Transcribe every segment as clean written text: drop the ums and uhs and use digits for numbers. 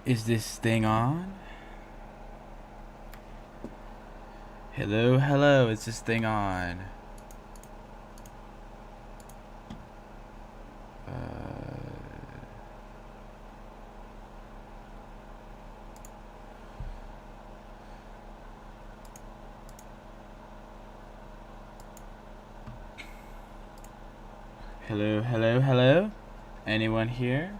Is this thing on? Hello, hello, is this thing on? Hello, hello, hello? Anyone here?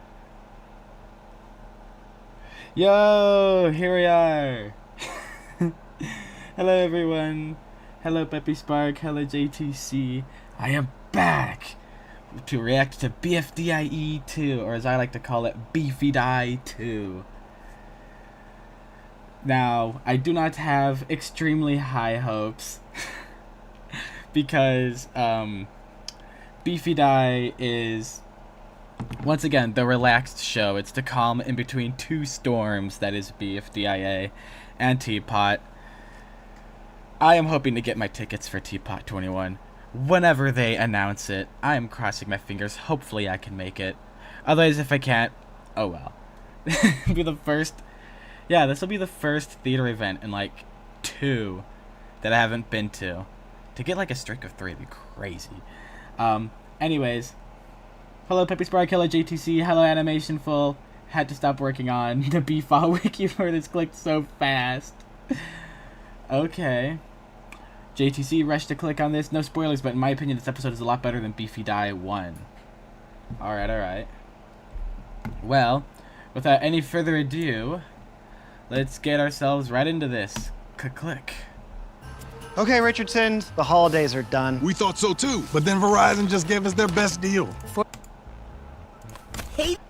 Yo, here we are. Hello everyone. Hello Peppy Spark. Hello JTC. I am back to react to BFDIE 2, or as I like to call it, BFDIE 2. Now, I do not have extremely high hopes because BFDIE is, once again, the relaxed show. It's the calm in between two storms that is BFDIA and Teapot. I am hoping to get my tickets for Teapot 21 whenever they announce it. I am crossing my fingers. Hopefully I can make it. Otherwise, if I can't, oh well. It'll be the first, yeah, this will be the first theater event in like 2 that I haven't been to. To get like a streak of 3 would be crazy. Anyways, hello Peppy Spark, hello JTC, hello Animation Full. Had to stop working on the B-file wiki for this clicked so fast. Okay. JTC rushed to click on this. No spoilers, but in my opinion, this episode is a lot better than BFDIE 1. Alright, alright. Well, without any further ado, let's get ourselves right into this. Click. Okay, Richardson, the holidays are done. We thought so too, but then Verizon just gave us their best deal.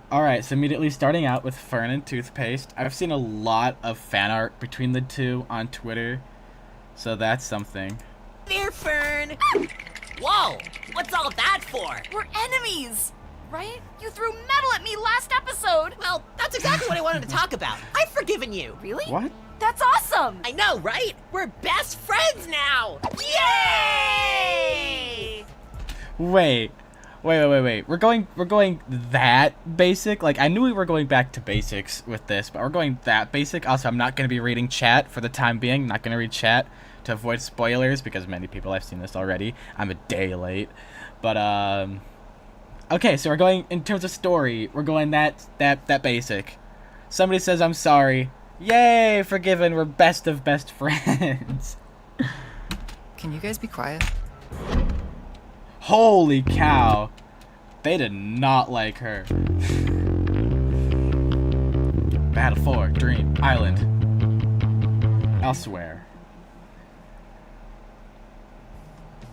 Alright, so immediately starting out with Fern and Toothpaste. I've seen a lot of fan art between the two on Twitter, so that's something. There, Fern! Whoa! What's all that for? We're enemies, right? You threw metal at me last episode! Well, that's exactly what I wanted to talk about. I've forgiven you. Really? What? That's awesome! I know, right? We're best friends now! Yay! Wait. We're going that basic? Like, I knew we were going back to basics with this, but we're going that basic. Also, I'm not going to be reading chat for the time being. I'm not going to read chat to avoid spoilers because many people have seen this already. I'm a day late. But, okay, so we're going, in terms of story, we're going that basic. Somebody says, I'm sorry. Yay, forgiven. We're best of best friends. Can you guys be quiet? Holy cow. They did not like her. Battle 4, Dream, Island. Elsewhere.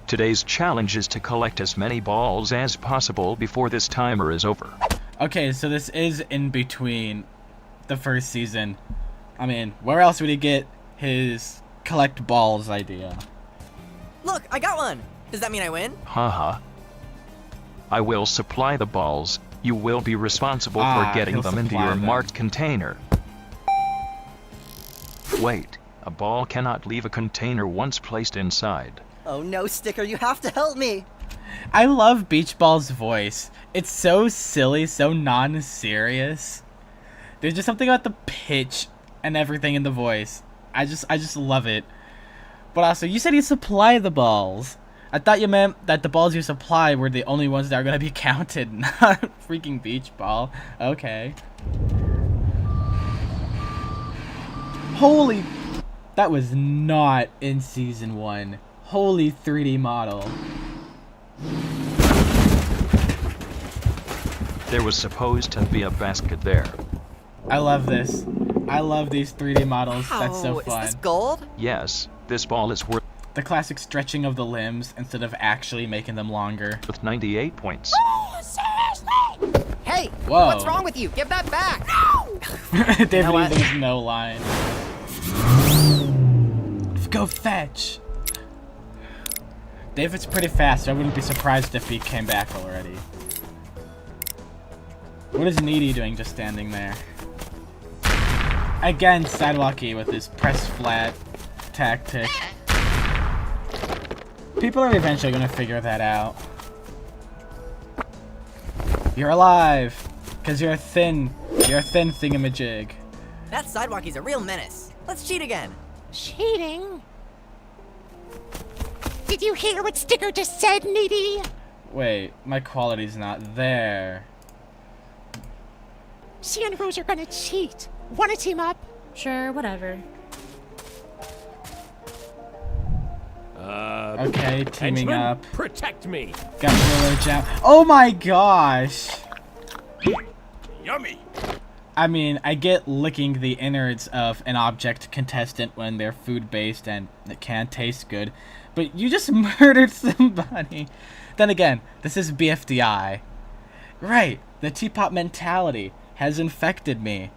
Today's challenge is to collect as many balls as possible before this timer is over. Okay, so this is in between the first season. I mean, where else would he get his collect balls idea? Look, I got one! Does that mean I win? Haha. I will supply the balls. You will be responsible for getting them into your marked container. Wait, a ball cannot leave a container once placed inside. Oh no, Sticker, you have to help me! I love Beach Ball's voice. It's so silly, so non-serious. There's just something about the pitch and everything in the voice. I just love it. But also, you said you supply the balls. I thought you meant that the balls you supply were the only ones that are gonna be counted, not freaking Beach Ball. Okay. Holy... That was not in Season 1. Holy 3D model. There was supposed to be a basket there. I love this. I love these 3D models. That's so fun. Is this gold? Yes, this ball is worth The classic stretching of the limbs instead of actually making them longer. 98 points. Oh, seriously? Hey! Whoa. What's wrong with you? Give that back! No! David, there's no line. Go fetch! David's pretty fast, so I wouldn't be surprised if he came back already. What is Needy doing just standing there? Again, Sidewalky with his press flat tactic. People are eventually gonna figure that out. You're alive! Cause you're a thin thingamajig. That sidewalkie's a real menace. Let's cheat again. Cheating? Did you hear what Sticker just said, Needy? Wait, my quality's not there. She and Rose are gonna cheat. Wanna team up? Sure, whatever. Okay, teaming henchman, up. Protect me. Got Willow Jam. Oh my gosh! Yummy. I mean, I get licking the innards of an object contestant when they're food-based and it can taste good, but you just murdered somebody. Then again, this is BFDI. Right, the teapot mentality has infected me.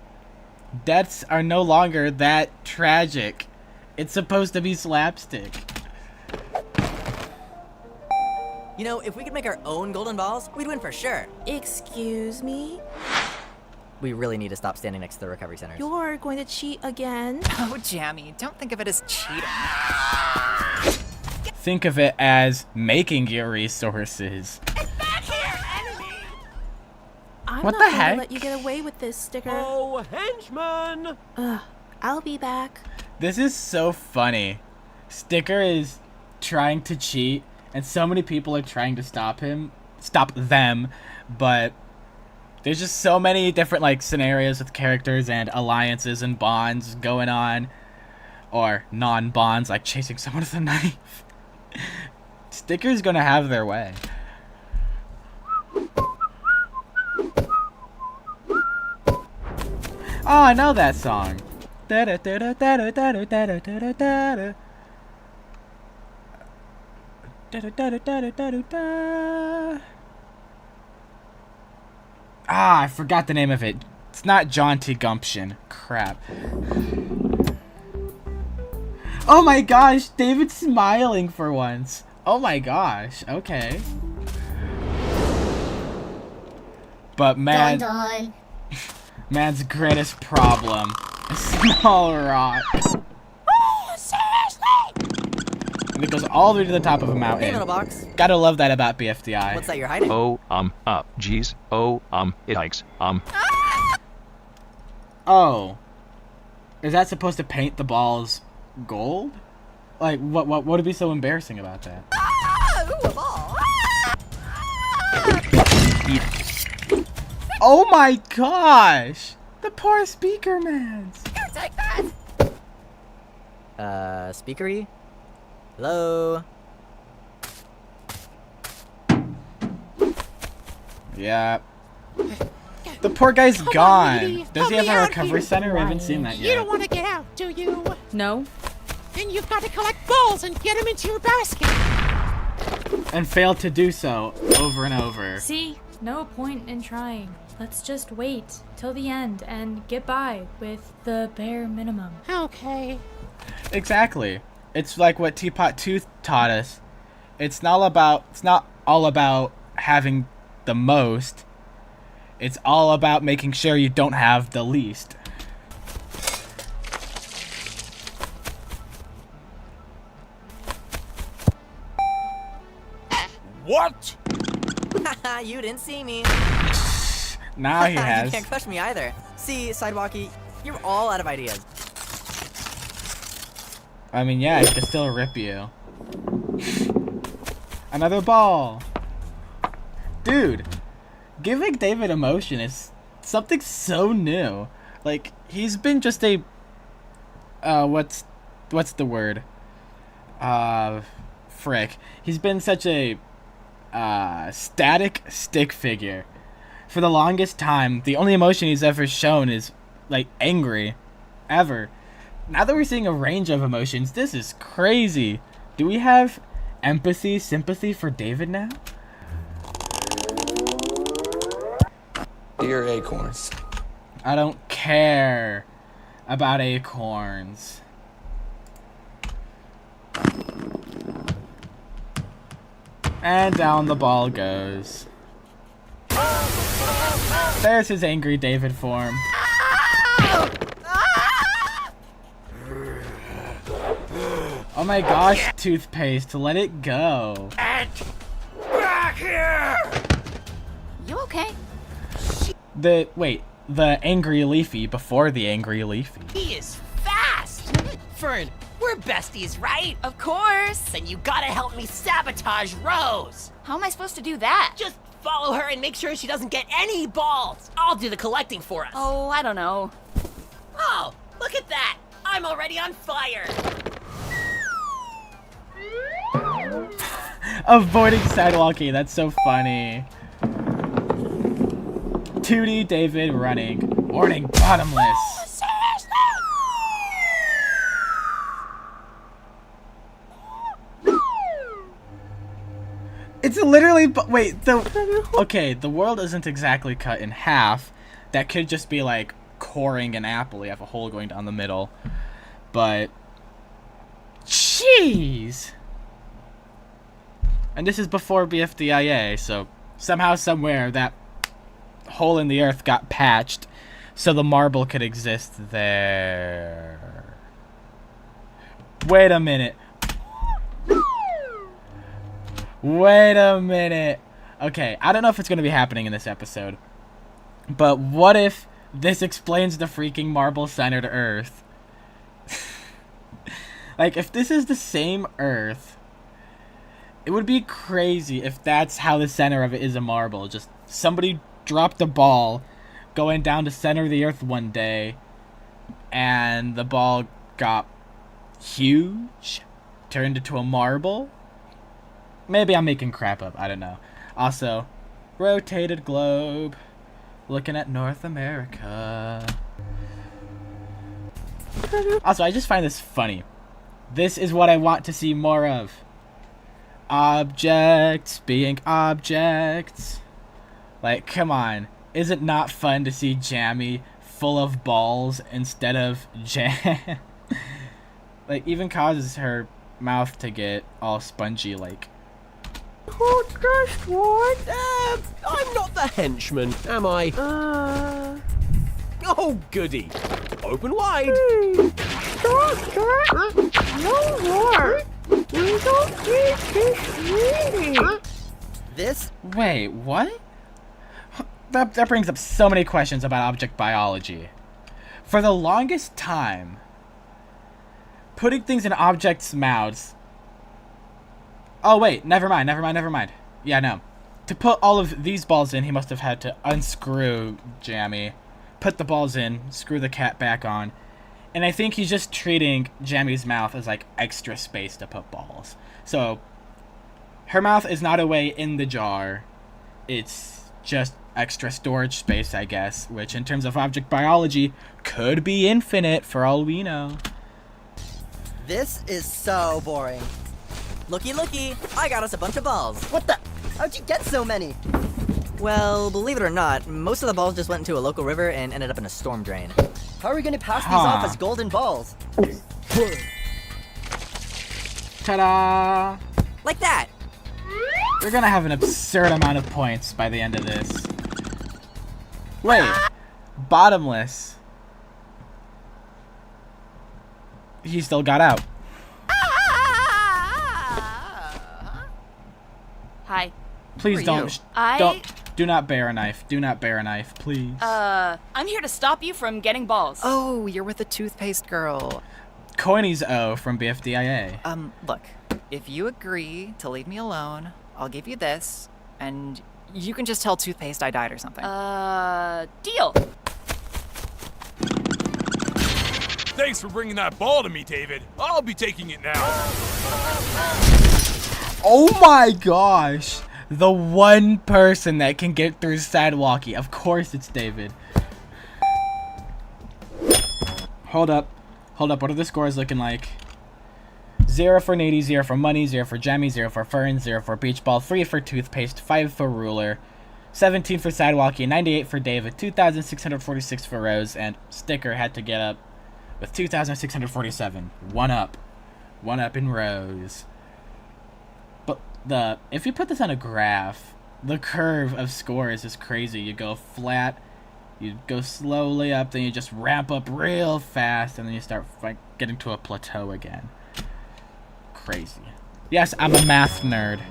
Deaths are no longer that tragic. It's supposed to be slapstick. You know, if we could make our own golden balls, we'd win for sure. Excuse me? We really need to stop standing next to the recovery centers. You're going to cheat again? Oh, Jammy, don't think of it as cheating. Think of it as making your resources. Back here, enemy! I'm What not the going heck? to let you get away with this, Sticker. Oh, henchman. I'll be back. This is so funny. Sticker is trying to cheat, and so many people are trying to stop them, but there's just so many different like scenarios with characters and alliances and bonds going on, or non-bonds like chasing someone with a knife. Sticker's gonna have their way. Oh, I know that song. Ah, I forgot the name of it. It's not Jaunty Gumption. Crap. Oh my gosh, David's smiling for once. Oh my gosh, okay. But man, man's greatest problem is small rock. Oh, seriously? And it goes all the way to the top of a Hey, mountain. little box. Gotta love that about BFDI. What's that you're hiding? Oh, geez. Oh, it hikes. Oh. Is that supposed to paint the balls gold? Like, what would be so embarrassing about that? Ooh, a ball. Oh my gosh! The poor speaker man. Take that! Speakery? Hello? Yeah. The poor guy's Come on, gone. Rudy, Does he help have me a out recovery here. center? I haven't seen that You don't yet. want to get out, do you? No? Then you've got to collect balls and get them into your basket. And failed to do so over and over. See? No point in trying. Let's just wait till the end and get by with the bare minimum. Okay. Exactly. It's like what Teapot Tooth taught us. It's not all about having the most. It's all about making sure you don't have the least. What? Haha, you didn't see me. Now he You has. can't crush me either. See, Sidewalkie, you're all out of ideas. I mean, yeah, he can still rip you. Another ball. Dude, giving David emotion is something so new. Like, he's been just a what's the word? Frick. He's been such a static stick figure. For the longest time, the only emotion he's ever shown is like angry. Ever. Now that we're seeing a range of emotions, this is crazy. Do we have empathy, sympathy for David now? Dear Acorns. I don't care about acorns. And down the ball goes. There's his angry David form. Oh my gosh, toothpaste, let it go. Back here! You okay? Wait, the Angry Leafy before the Angry Leafy. He is fast! Fern, we're besties, right? Of course. Then you gotta help me sabotage Rose. How am I supposed to do that? Just follow her and make sure she doesn't get any balls. I'll do the collecting for us. Oh, I don't know. Oh, look at that! I'm already on fire! Avoiding sidewalking, that's so funny. 2D David running. Warning, bottomless. It's literally, wait, okay, the world isn't exactly cut in half. That could just be like coring an apple. You have a hole going down the middle. But, jeez. And this is before BFDIE, so somehow, somewhere, that hole in the earth got patched so the marble could exist there. Wait a minute. Wait a minute. Okay, I don't know if it's going to be happening in this episode, but what if this explains the freaking marble-centered earth? Like, if this is the same earth, it would be crazy if that's how the center of it is a marble. Just somebody dropped a ball going down to center of the earth one day, and the ball got huge, turned into a marble. Maybe I'm making crap up, I don't know. Also, rotated globe, looking at North America. Also, I just find this funny. This is what I want to see more of. Objects being objects. Like, come on. Is it not fun to see Jammy full of balls instead of jam? Like, even causes her mouth to get all spongy, like. Oh, just what? I'm not the henchman, am I? Oh, goody. Open wide. Doctor, no more. We don't need this meeting. This? Wait, what? That brings up so many questions about object biology. For the longest time, putting things in objects' mouths. Oh wait, never mind. Yeah, no. To put all of these balls in, he must have had to unscrew Jammy, put the balls in, screw the cat back on, and I think he's just treating Jammy's mouth as like extra space to put balls. So, her mouth is not away in the jar, it's just extra storage space, I guess, which in terms of object biology could be infinite for all we know. This is so boring. Looky, I got us a bunch of balls. What the? How'd you get so many? Well, believe it or not, most of the balls just went into a local river and ended up in a storm drain. How are we gonna pass these off as golden balls? Ta-da! Like that! We're gonna have an absurd amount of points by the end of this. Wait, bottomless. He still got out. Hi. Please don't. Do not bear a knife. Do not bear a knife, please. I'm here to stop you from getting balls. Oh, you're with the toothpaste girl. Coinies O from BFDIE. Look, if you agree to leave me alone, I'll give you this, and you can just tell Toothpaste I died or something. Deal. Thanks for bringing that ball to me, David. I'll be taking it now. Oh my gosh! The one person that can get through sidewalkie. Of course it's David. Hold up. What are the scores looking like? 0 for Nady, 0 for Money, 0 for Jammy, 0 for Fern, 0 for Beach Ball, 3 for Toothpaste, 5 for Ruler, 17 for Sidewalkie, 98 for David, 2,646 for Rose, and Sticker had to get up with 2,647. One up in Rose. But if you put this on a graph, the curve of scores is crazy. You go flat, you go slowly up, then you just ramp up real fast, and then you start like getting to a plateau again. Crazy. Yes, I'm a math nerd.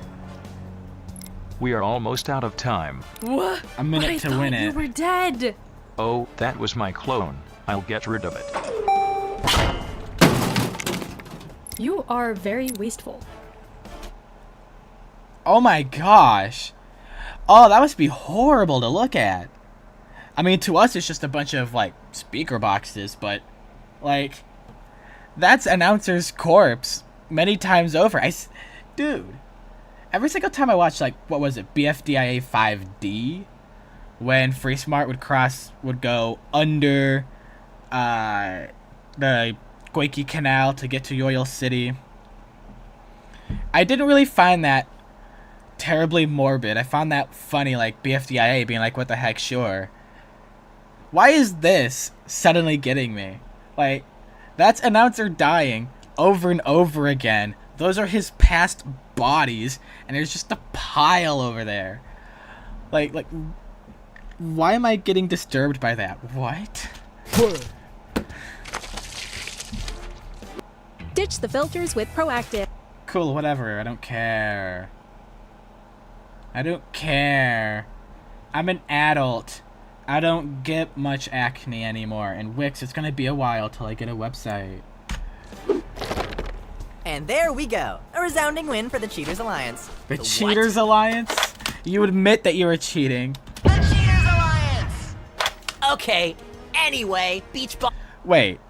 We are almost out of time. What? A minute to win it. You were dead. Oh, that was my clone. I'll get rid of it. You are very wasteful. Oh my gosh. Oh, that must be horrible to look at. I mean, to us, it's just a bunch of, like, speaker boxes, but, like, that's announcer's corpse many times over. Dude, every single time I watch, like, what was it, BFDIE 5D, when Free Smart would go under the Goiki Canal to get to Yoyle City, I didn't really find that terribly morbid. I found that funny, like, BFDIA being like, what the heck, sure. Why is this suddenly getting me? Like, that's announcer dying over and over again. Those are his past bodies, and there's just a pile over there. Like, why am I getting disturbed by that? What? Ditch the filters with Proactive. Cool, whatever. I don't care. I don't care. I'm an adult. I don't get much acne anymore. And Wix, it's gonna be a while till I get a website. And there we go. A resounding win for the Cheaters Alliance. The Cheaters Alliance? You admit that you were cheating. The Cheaters Alliance! Okay, anyway, beach ball. Wait.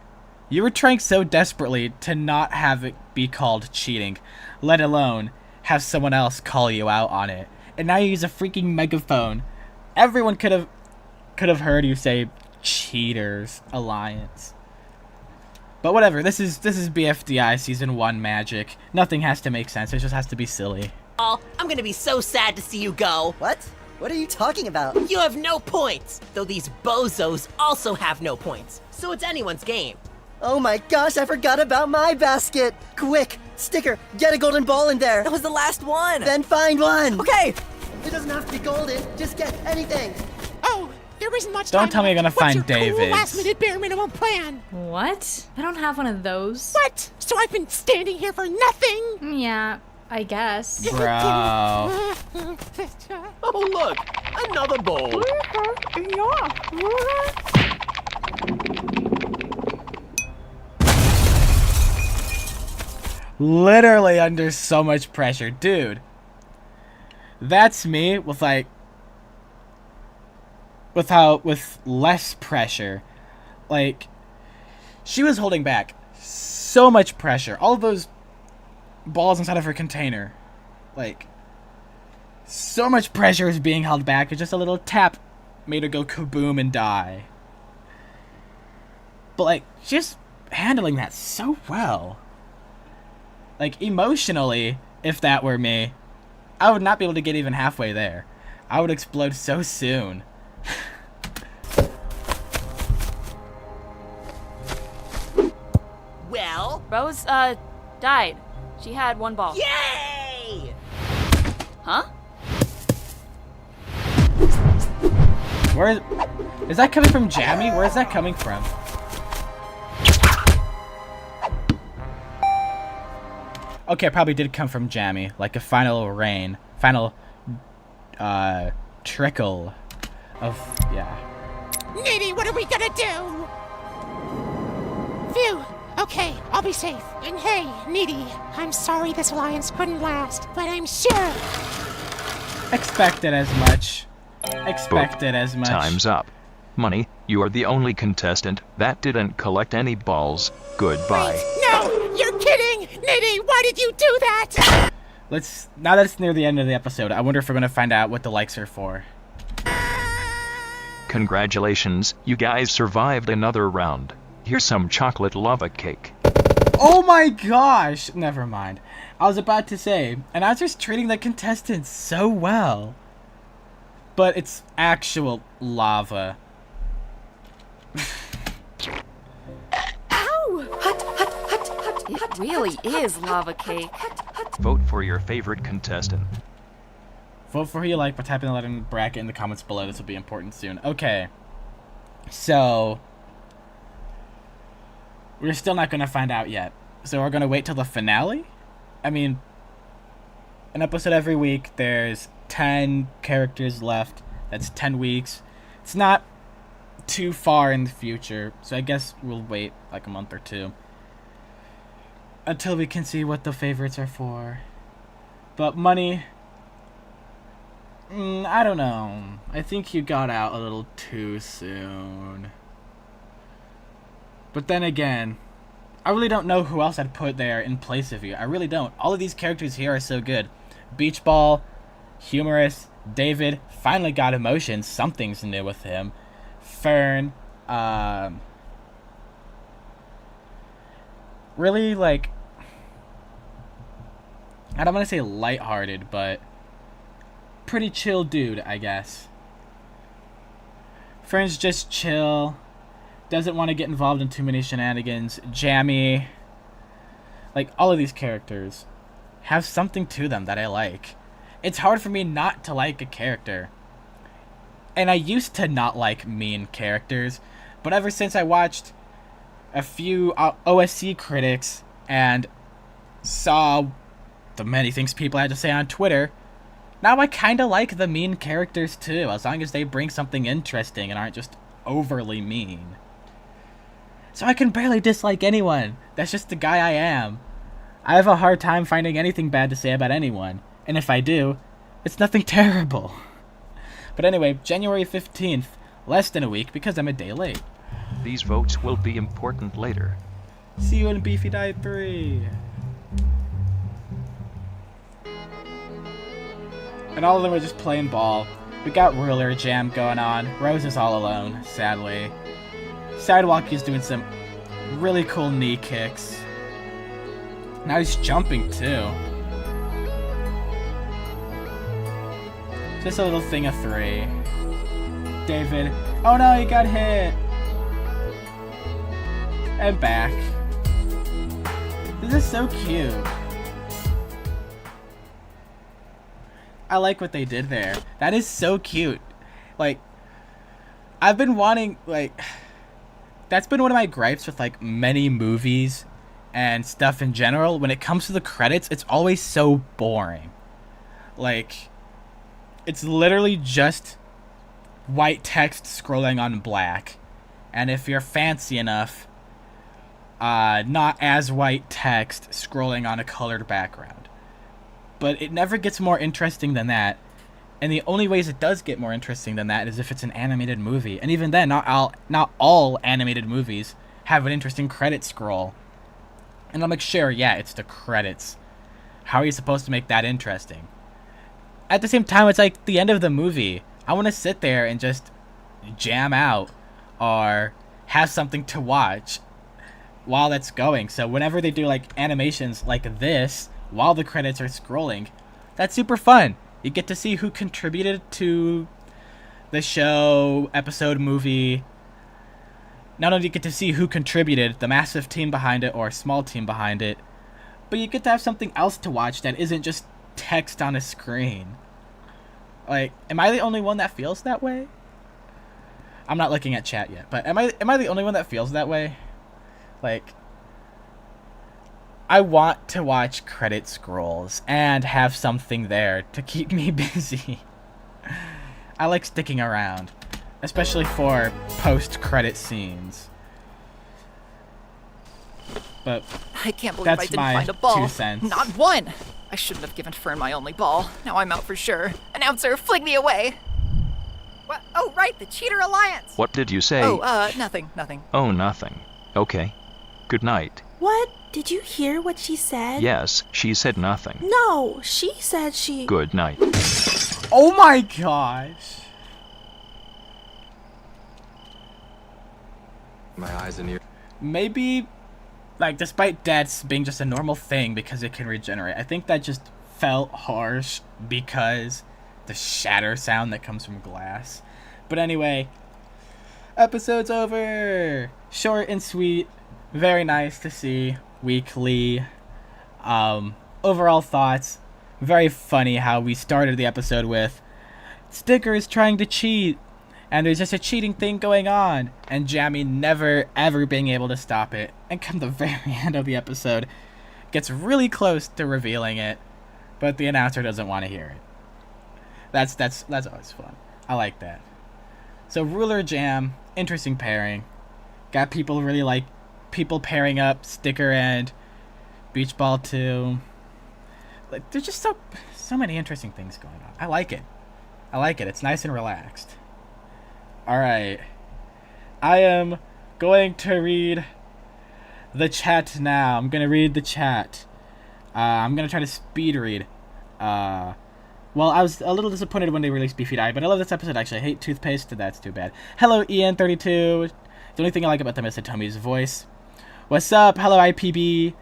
You were trying so desperately to not have it be called cheating, let alone have someone else call you out on it. And now you use a freaking megaphone. Everyone could have heard you say Cheaters Alliance. But whatever, this is BFDI Season 1 magic. Nothing has to make sense, it just has to be silly. I'm gonna be so sad to see you go. What? What are you talking about? You have no points, though these bozos also have no points. So it's anyone's game. Oh my gosh, I forgot about my basket! Quick, Sticker, get a golden ball in there! That was the last one! Then find one! Okay! It doesn't have to be golden, just get anything! Oh, there isn't much Don't time tell me you're gonna left. find What's your cool David's. last-minute bare minimum plan? What? I don't have one of those. What? So I've been standing here for nothing? Yeah, I guess. Bro. Oh, look! Another bowl! Literally under so much pressure. Dude. That's me with like... with less pressure. Like, she was holding back so much pressure. All of those balls inside of her container. Like, so much pressure is being held back. It's just a little tap made her go kaboom and die. But like, she's handling that so well. Like, emotionally, if that were me, I would not be able to get even halfway there. I would explode so soon. Well? Rose, died. She had one ball. Yay! Huh? Where is that coming from, Jammy? Where is that coming from? Okay, it probably did come from Jammy, like a final rain, final trickle of, yeah. Nitty, what are we gonna do? Phew. Okay, I'll be safe. And hey, Nitty, I'm sorry this alliance couldn't last, but I'm sure. Expected as much. Expected as much. Time's up. Money, you are the only contestant that didn't collect any balls. Goodbye. Wait, no! You're kidding! Nitty, why did you do that? Now that it's near the end of the episode, I wonder if we're gonna find out what the likes are for. Congratulations, you guys survived another round. Here's some chocolate lava cake. Oh my gosh! Never mind. I was about to say, announcers treating the contestants so well. But it's actual lava. It really is lava cake. Vote for your favorite contestant. Vote for who you like by typing the letter in the bracket in the comments below. This will be important soon. Okay. So, we're still not going to find out yet. So we're going to wait till the finale? I mean, an episode every week. There's 10 characters left. That's 10 weeks. It's not too far in the future, so I guess we'll wait like a month or two until we can see what the favorites are for. But money, I don't know. I think you got out a little too soon. But then again, I really don't know who else I'd put there in place of you. I really don't. All of these characters here are so good. Beach Ball, humorous. David finally got emotions. Something's new with him. Fern, really, like, I don't want to say lighthearted, but pretty chill dude, I guess. Fern's just chill. Doesn't want to get involved in too many shenanigans. Jammy. Like, all of these characters have something to them that I like. It's hard for me not to like a character. And I used to not like mean characters, but ever since I watched a few OSC critics and saw the many things people had to say on Twitter, now I kind of like the mean characters too, as long as they bring something interesting and aren't just overly mean. So I can barely dislike anyone. That's just the guy I am. I have a hard time finding anything bad to say about anyone, and if I do, it's nothing terrible. But anyway, January 15th, less than a week because I'm a day late. These votes will be important later. See you in BFDIE 3. And all of them are just playing ball. We got ruler jam going on. Rose is all alone, sadly. Sidewalk is doing some really cool knee kicks. Now he's jumping too. Just a little thing of 3. David. Oh no, he got hit. And back. This is so cute. I like what they did there. That is so cute. Like, I've been wanting, like, that's been one of my gripes with, like, many movies and stuff in general. When it comes to the credits, it's always so boring. Like, it's literally just white text scrolling on black. And if you're fancy enough, not as white text scrolling on a colored background. But it never gets more interesting than that. And the only ways it does get more interesting than that is if it's an animated movie. And even then, not all animated movies have an interesting credit scroll. And I'm like, sure, yeah, it's the credits. How are you supposed to make that interesting? At the same time, it's like the end of the movie. I want to sit there and just jam out or have something to watch while that's going. So whenever they do like animations like this while the credits are scrolling, that's super fun. You get to see who contributed to the show, episode, movie. Not only do you get to see who contributed, the massive team behind it or small team behind it, but you get to have something else to watch that isn't just text on a screen. Like, am I the only one that feels that way? I'm not looking at chat yet, but am I the only one that feels that way? Like, I want to watch credit scrolls and have something there to keep me busy. I like sticking around, especially for post-credit scenes. But I can't believe I didn't find a ball. 2 cents. Not one! I shouldn't have given Fern my only ball. Now I'm out for sure. Announcer, fling me away! What? Oh, right, the Cheater Alliance! What did you say? Oh, nothing. Oh, nothing. Okay. Good night. What? Did you hear what she said? Yes, she said nothing. No, she said she... Good night. Oh my gosh. My eyes and ears. Maybe, like, despite deaths being just a normal thing because it can regenerate, I think that just felt harsh because the shatter sound that comes from glass. But anyway, episode's over. Short and sweet. Very nice to see weekly. Overall thoughts. Very funny how we started the episode with Stickers trying to cheat. And there's just a cheating thing going on. And Jammy never, ever being able to stop it. And come the very end of the episode, gets really close to revealing it. But the announcer doesn't want to hear it. That's always fun. I like that. So Ruler Jam, interesting pairing. Got people really like people pairing up Sticker and Beach Ball 2. Like, there's just so many interesting things going on. I like it. It's nice and relaxed. Alright. I am going to read the chat now. I'm going to read the chat. I'm going to try to speed read. Well, I was a little disappointed when they released BFDIE, but I love this episode, actually. I hate toothpaste, so that's too bad. Hello, Ian32. The only thing I like about them is Hitomi's voice. What's up? Hello, IPB.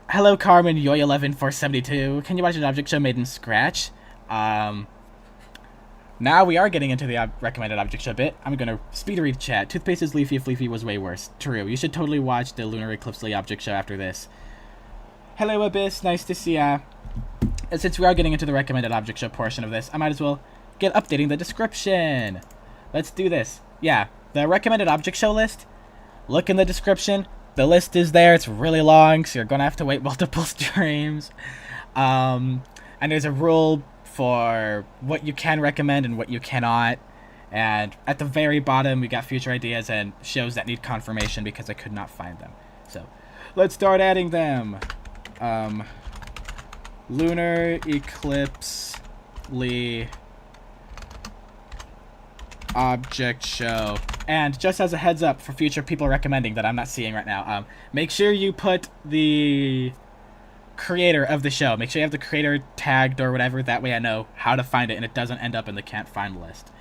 Hello, Carmen, Yoy11472. Can you watch an object show made in Scratch? Now we are getting into the recommended object show bit. I'm gonna speed read chat. Toothpaste is leafy if leafy was way worse. True. You should totally watch the Lunar Eclipse Lee object show after this. Hello, Abyss. Nice to see ya. And since we are getting into the recommended object show portion of this, I might as well get updating the description. Let's do this. Yeah, the recommended object show list. Look in the description. The list is there. It's really long, so you're gonna have to wait multiple streams. And there's a rule for what you can recommend and what you cannot. And at the very bottom, we got future ideas and shows that need confirmation because I could not find them. So, let's start adding them. Lunar Eclipse Lee object show. And just as a heads up for future people recommending that I'm not seeing right now, make sure you put the creator of the show. Make sure you have the creator tagged or whatever. That way I know how to find it and it doesn't end up in the can't find list.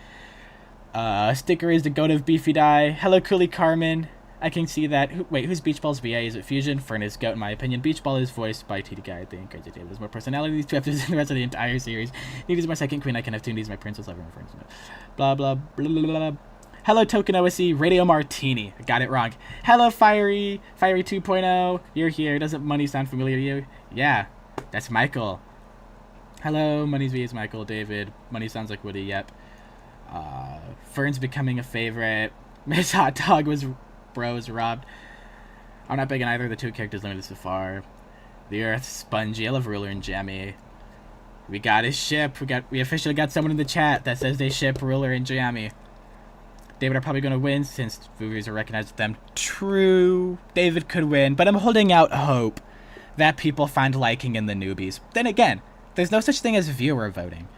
Sticker is the goat of BFDIE. Hello, Cooley Carmen. I can see that. Wait, who's Beach Ball's VA? Is it Fusion? Fern is goat, in my opinion. Beach Ball is voiced by TD Guy, I think. There's more personality. These two episodes in the rest of the entire series. Need is my second queen. I can have two. Needs my princess. Lover, my friends. Blah, blah, blah, blah, blah. Hello, Token OSC. Radio Martini. I got it wrong. Hello, Fiery 2.0. You're here. Doesn't money sound familiar to you? Yeah, that's Michael. Hello, Money's V is Michael. David. Money sounds like Woody. Yep. Fern's becoming a favorite. Miss Hot Dog was robbed. I'm not big on either of the two characters limited so far. The Earth, Spongy. I love Ruler and Jammy. We got his ship. We officially got someone in the chat that says they ship Ruler and Jammy. David are probably going to win since movies are recognized with them. True. David could win, but I'm holding out hope that people find liking in the newbies. Then again, there's no such thing as viewer voting,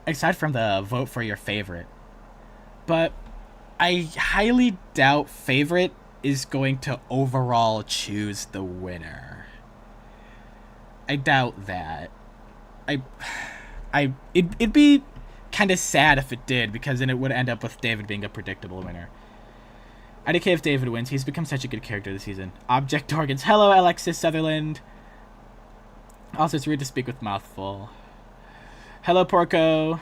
aside from the vote for your favorite. But I highly doubt favorite is going to overall choose the winner. I doubt that. It'd be kind of sad if it did, because then it would end up with David being a predictable winner. IDK if David wins. He's become such a good character this season. Object Organs. Hello, Alexis Sutherland. Also, it's rude to speak with mouth full. Hello, Porco.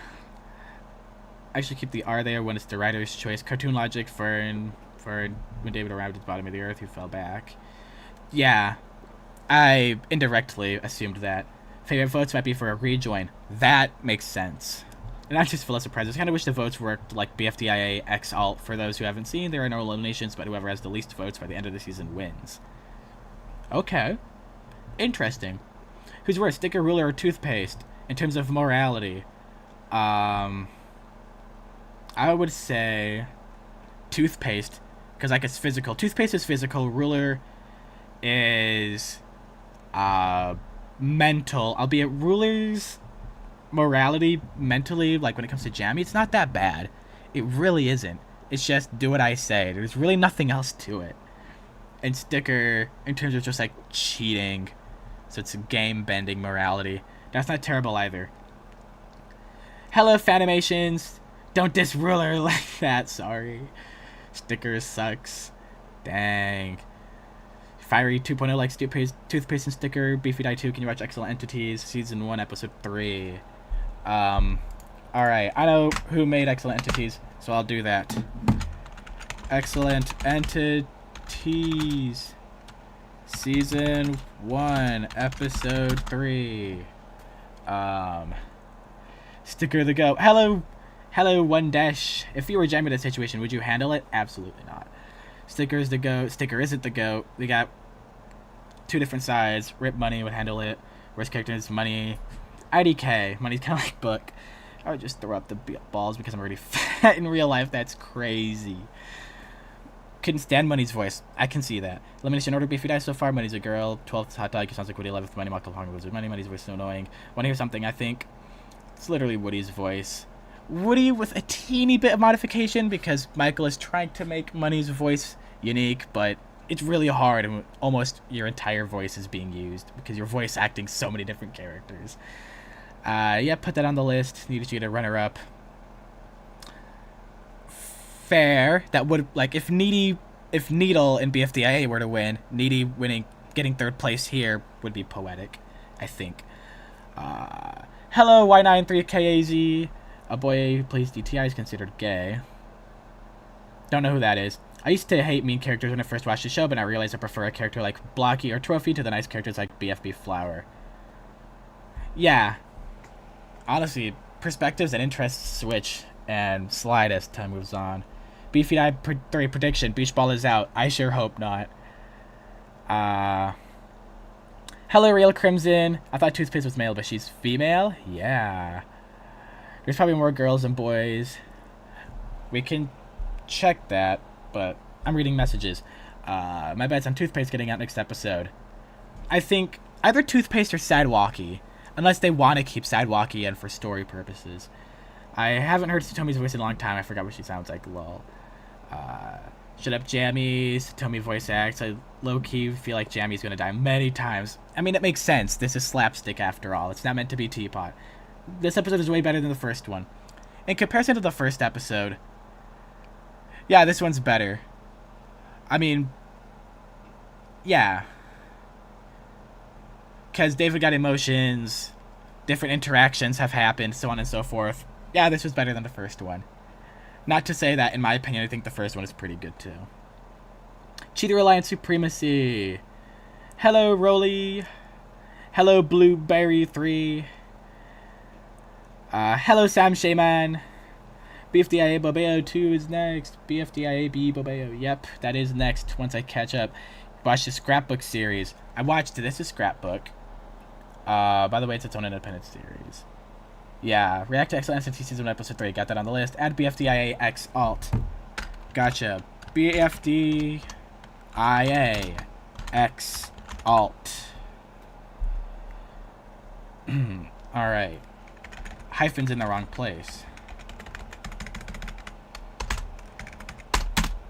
I should keep the R there when it's the writer's choice. Cartoon Logic, Fern, when David arrived at the bottom of the earth, he fell back. Yeah, I indirectly assumed that. Favorite votes might be for a rejoin. That makes sense. And not just full of surprises. I kind of wish the votes worked like BFDIA X Alt. For those who haven't seen, there are no eliminations, but whoever has the least votes by the end of the season wins. Okay. Interesting. Who's worse, Sticker, Ruler, or Toothpaste? In terms of morality. I would say Toothpaste, because like it's physical. Toothpaste is physical. Ruler is mental. Albeit Ruler's morality mentally, like when it comes to Jammy, it's not that bad. It really isn't. It's just do what I say. There's really nothing else to it. And Sticker, in terms of just like cheating, so it's a game bending morality. That's not terrible either. Hello, Fanimations. Don't diss Ruler like that. Sorry. Sticker sucks. Dang. Fiery 2.0 likes Toothpaste and Sticker. BFDIE 2, can you watch Excellent Entities? Season 1, Episode 3. Alright. I know who made Excellent Entities, so I'll do that. Excellent Entities. Season 1, Episode 3. Sticker the go. Hello, One Dash. If you were Jammy in this situation, would you handle it? Absolutely not. Sticker is the goat. Sticker isn't the goat. We got two different sides. Rip Money would handle it. Worst character is Money. IDK. Money's kind of like Book. I would just throw up the balls because I'm already fat in real life. That's crazy. couldn't stand Money's voice. I can see that. Elimination order BFDIE so far. Money's a girl. 12th hot dog. He sounds like Woody. 11th Money. Michael Hong was Money. Money's voice so annoying. Want to hear something? I think it's literally Woody's voice. Woody with a teeny bit of modification because Michael is trying to make Money's voice unique, but it's really hard and almost your entire voice is being used because you're voice acting so many different characters. Yeah, put that on the list. Needed you to runner up. Fair. That would, like, if Needle and BFDIE were to win, Needy getting 3rd place here would be poetic, I think. Hello, Y93KAZ. A boy who plays DTI is considered gay. Don't know who that is. I used to hate mean characters when I first watched the show, but I realized I prefer a character like Blocky or Trophy to the nice characters like BFB Flower. Yeah. Honestly, perspectives and interests switch and slide as time moves on. BFDIE 3 prediction, Beach Ball is out. I sure hope not. Hello, Real Crimson. I thought Toothpaste was male, but she's female? Yeah. There's probably more girls than boys. We can check that, but I'm reading messages. My bet's on Toothpaste getting out next episode. I think either Toothpaste or Sidewalkie, unless they want to keep Sidewalkie in for story purposes. I haven't heard Satomi's voice in a long time. I forgot what she sounds like, lol. Shut up, Jammy. Satomi voice acts. I low-key feel like Jammy's gonna die many times. I mean, it makes sense. This is slapstick after all. It's not meant to be Teapot. This episode is way better than the first one. In comparison to the first episode, yeah, this one's better. I mean, yeah. Because David got emotions, different interactions have happened, so on and so forth. Yeah, this was better than the first one. Not to say that, in my opinion, I think the first one is pretty good, too. Cheater Alliance Supremacy. Hello, Rolly. Hello, Blueberry 3. Hello, Sam Shaman. BFDIE Bobeo 2 is next. BFDIE B Bobeo. Yep, that is next once I catch up. Watch the Scrapbook series. I watched This is Scrapbook. By the way, it's its own independent series. Yeah, React to Excellent SNT Season 1 Episode 3. Got that on the list. Add BFDIE X Alt. Gotcha. BFDIE X Alt. Alright. Hyphen's in the wrong place.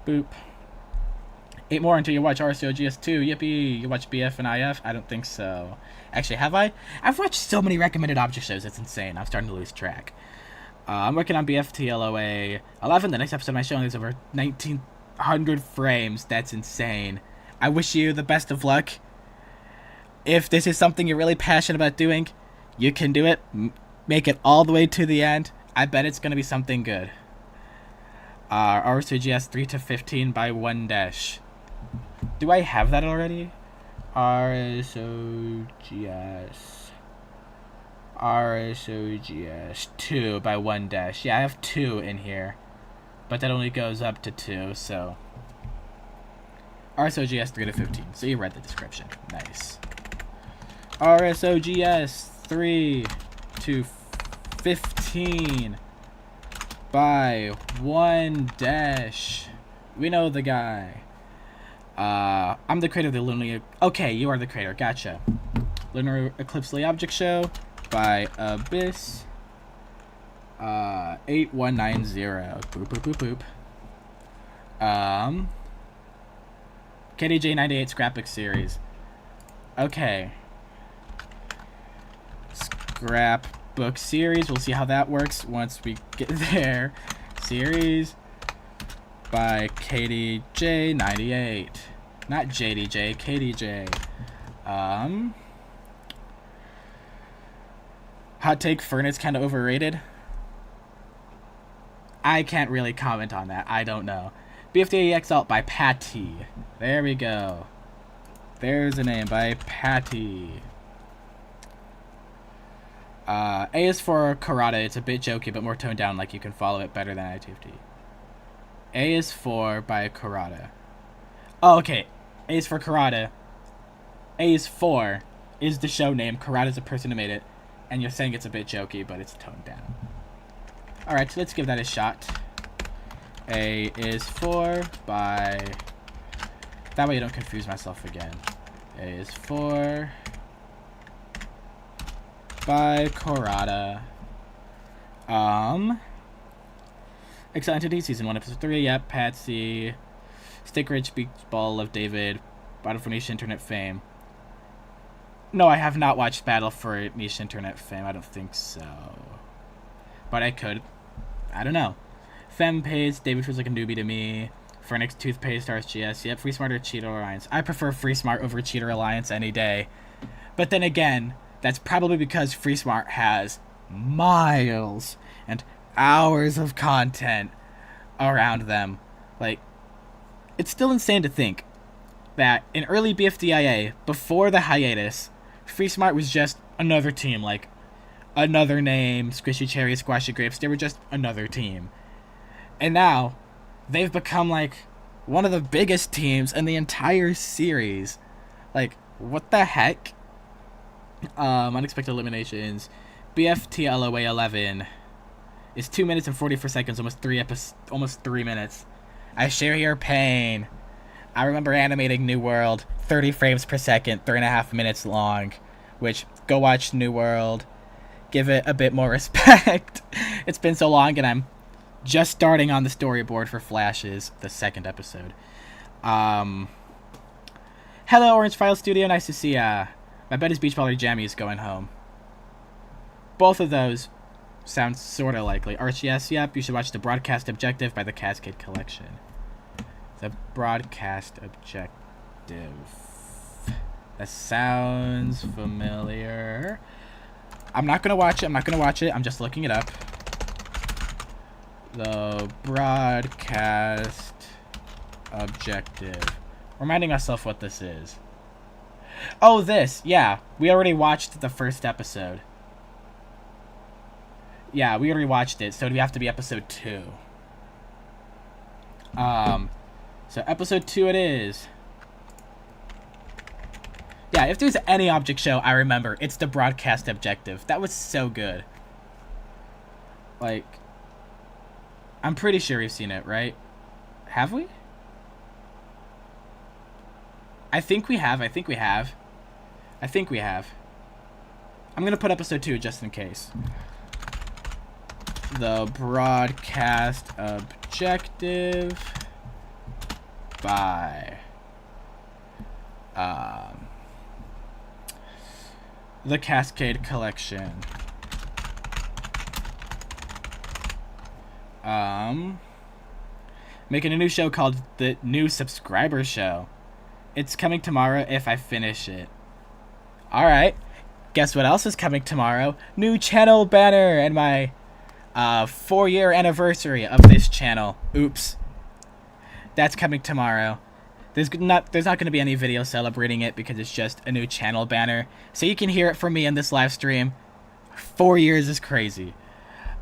Boop. 8 more until you watch RCOGS 2. Yippee! You watch BF and IF? I don't think so. Actually, have I? I've watched so many recommended object shows, it's insane. I'm starting to lose track. I'm working on BFTLOA 11. The next episode of my show is over 1,900 frames. That's insane. I wish you the best of luck. If this is something you're really passionate about doing, you can do it. Make it all the way to the end. I bet it's going to be something good. RSOGS 3 to 15 by 1 dash. Do I have that already? RSOGS 2 by 1 dash. Yeah, I have 2 in here. But that only goes up to 2, so. RSOGS 3 to 15. So you read the description. Nice. RSOGS 3 to 15 by 1 dash. We know the guy. I'm the creator of the Lunar... Okay, you are the creator. Gotcha. Lunar Eclipse Lay Object Show by Abyss. 8190. Boop, boop, boop, boop. KDJ98 Scrapbook Series. Okay. Scrapbook Series. We'll see how that works once we get there. Series by KDJ98. Not JDJ, KDJ. Hot take, Fernet's kind of overrated. I can't really comment on that. I don't know. BFDIE X Alt by Patty. There we go. There's a name by Patty. A is for Karada. It's a bit jokey, but more toned down, like you can follow it better than ITFT. A is for by Karada. Oh, okay. A is for Karada. A is for is the show name. Karada's the person who made it. And you're saying it's a bit jokey, but it's toned down. Alright, so let's give that a shot. A is for by... That way you don't confuse myself again. A is for by Corrada. Excel Entity, Season 1, Episode 3, yep, Patsy, Stick Rich, Beach Ball of David, Battle for Niche Internet Fame. No, I have not watched Battle for Niche Internet Fame, I don't think so. But I could. I don't know. Femme Pays, David feels like a newbie to me. Phoenix Toothpaste, RSGS, yep, Free Smart or Cheater Alliance. I prefer Free Smart over Cheater Alliance any day. But then again, that's probably because Free Smart has miles and hours of content around them. Like, it's still insane to think that in early BFDIA, before the hiatus, Free Smart was just another team, like another name, Squishy Cherry, Squashy Grapes, they were just another team. And now, they've become like one of the biggest teams in the entire series. Like, what the heck? Unexpected eliminations. BFTLOA 11 is 2 minutes and 44 seconds, almost 3 minutes. I share your pain. I remember animating New World, 30 frames per second, 3.5 minutes long. Which, go watch New World. Give it a bit more respect. It's been so long, and I'm just starting on the storyboard for Flashes, the 2nd episode. Hello, Orange File Studio. Nice to see ya. My bet is Beach Ball or Jammy is going home. Both of those sound sort of likely. RCS, yep. You should watch The Broadcast Objective by the Cascade Collection. The Broadcast Objective. That sounds familiar. I'm not gonna watch it. I'm just looking it up. The Broadcast Objective. Reminding myself what this is. Oh, this. Yeah, we already watched the 1st episode. Yeah, we already watched it, so we have to be episode 2. So episode 2 it is. Yeah, if there's any object show I remember, it's The Broadcast Objective. That was so good. Like, I'm pretty sure we've seen it, right? Have we? I think we have. I'm gonna put episode 2 just in case. The Broadcast Objective by the Cascade Collection. Making a new show called The New Subscriber Show. It's coming tomorrow if I finish it. Alright. Guess what else is coming tomorrow? New channel banner and my 4-year anniversary of this channel. Oops. That's coming tomorrow. There's not going to be any video celebrating it because it's just a new channel banner. So you can hear it from me in this live stream. 4 years is crazy.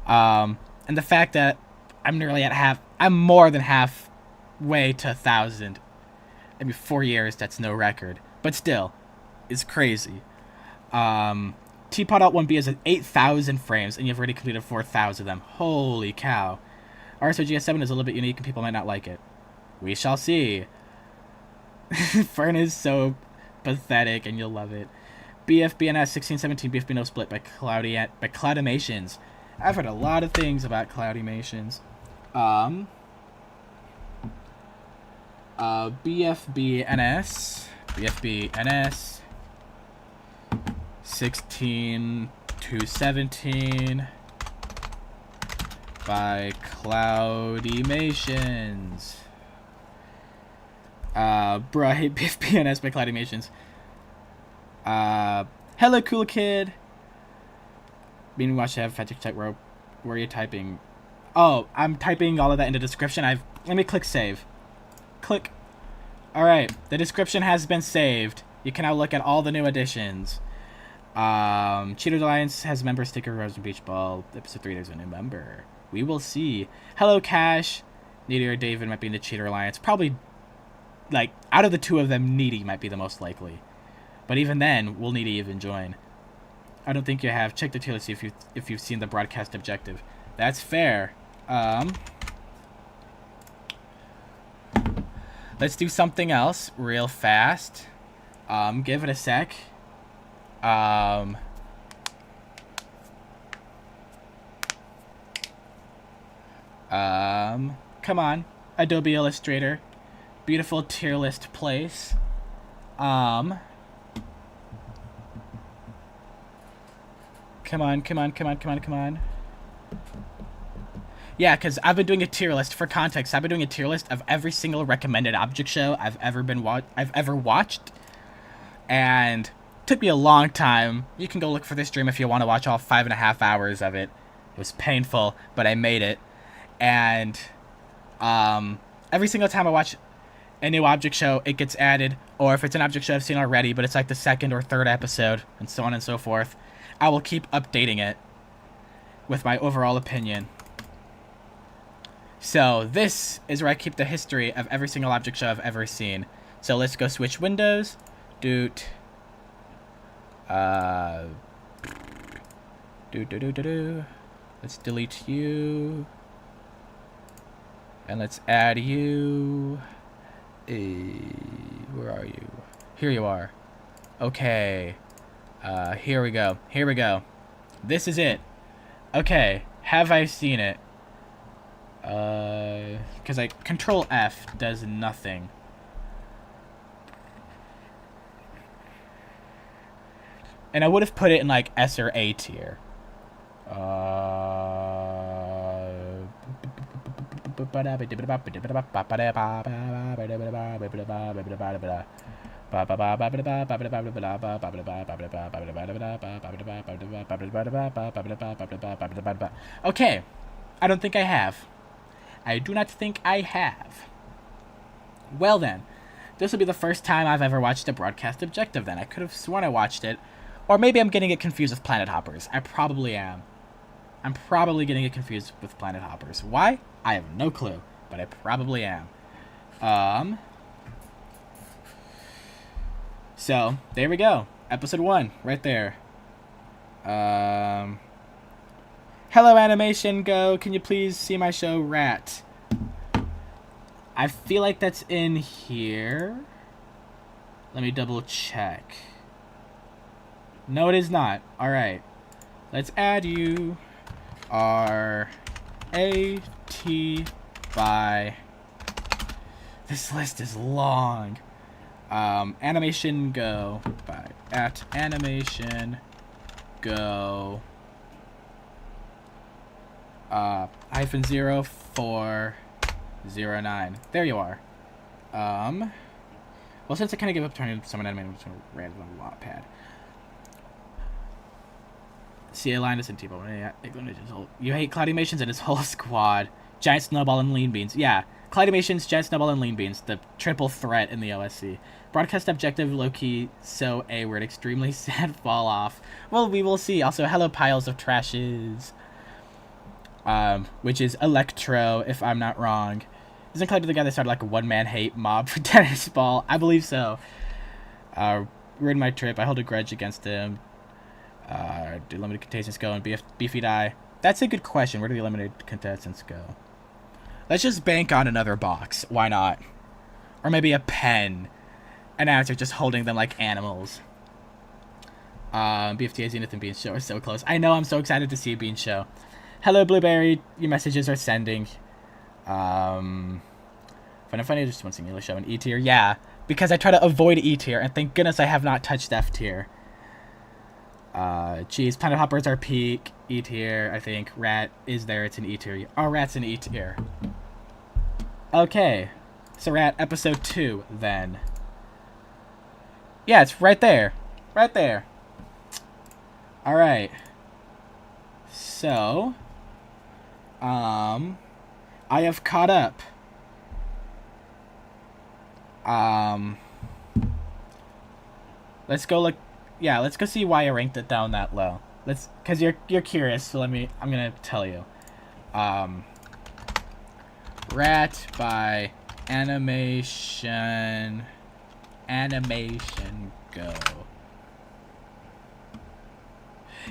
And the fact that I'm more than halfway to 1,000. I mean, 4 years, that's no record. But still, it's crazy. Teapot Alt 1B is at 8,000 frames, and you've already completed 4,000 of them. Holy cow. RSOGS7 is a little bit unique, and people might not like it. We shall see. Fern is so pathetic, and you'll love it. BFBNS 1617 BFB No Split by Cloudimations. I've heard a lot of things about Cloudimations. BFBNS 16 to 17 by Cloudimations. Bro, I hate BFBNS by Cloudimations. Hello, cool kid. Meaning watch to have Patrick check where are you typing? Oh, I'm typing all of that in the description. Let me click save. Click. Alright, the description has been saved. You can now look at all the new additions. Cheaters Alliance has member sticker Rose and Beach Ball. Episode 3, there's a new member. We will see. Hello, Cash. Needy or David might be in the Cheater Alliance. Probably, like, out of the two of them, Needy might be the most likely. But even then, will Needy even join? I don't think you have. Check the trailer to see if you've seen the Broadcast Objective. That's fair. let's do something else real fast. Give it a sec. Come on, Adobe Illustrator. Beautiful tier list place. Come on. Yeah, because I've been doing a tier list. For context, I've been doing a tier list of every single recommended object show I've ever watched. And it took me a long time. You can go look for this stream if you want to watch all 5.5 hours of it. It was painful, but I made it. And every single time I watch a new object show, it gets added. Or if it's an object show I've seen already, but it's like the 2nd or 3rd episode, and so on and so forth, I will keep updating it with my overall opinion. So this is where I keep the history of every single object show I've ever seen. So let's go switch windows. Let's delete you. And let's add you. Where are you? Here you are. Okay. Here we go. This is it. Okay. Have I seen it? Because Control F does nothing. And I would have put it in like S or A tier. Okay. I don't think I have. I do not think I have. Well then, this will be the first time I've ever watched a broadcast objective then. I could have sworn I watched it. Or maybe I'm getting it confused with Planet Hoppers. I probably am. I'm probably getting it confused with Planet Hoppers. Why? I have no clue, but I probably am. So, there we go. Episode 1, right there. Hello, Animation Go. Can you please see my show, Rat? I feel like that's in here. Let me double check. No, it is not. Alright. Let's add you. R-A-T by... This list is long. Animation Go by @Animation Go -0409. There you are. Well, since I kind of give up turning someone animated, I'm just going to read it on a Wattpad. CA Linus and T-Bone. You hate Cloudymations and his whole squad. Giant Snowball and Lean Beans. Yeah, Cloudymations, Giant Snowball, and Lean Beans. The triple threat in the OSC. Broadcast objective, low-key, so A-word, extremely sad fall off. Well, we will see. Also, hello, piles of trashes. Which is Electro, if I'm not wrong. Isn't Cloudy the guy that started like a one-man hate mob for tennis ball? I believe so. Ruined my trip. I hold a grudge against him. Do limited contestants go and BFDIE? That's a good question. Where do the limited contestants go? Let's just bank on another box. Why not? Or maybe a pen. And after just holding them like animals. BFDIE, Zenith, and Bean Show are so close. I know, I'm so excited to see Bean Show. Hello, Blueberry. Your messages are sending. Funny, just one singular show in E tier. Yeah, because I try to avoid E tier, and thank goodness I have not touched F tier. Geez, Planet Hoppers are peak. E tier, I think. Rat is there. It's an E tier. Oh, Rat's an E tier. Okay. So, Rat, episode 2, then. Yeah, it's right there. Right there. Alright. So, I have caught up. Let's go look. Yeah, let's go see why I ranked it down that low. Cause you're curious, so I'm gonna tell you. Rat by Animation Go.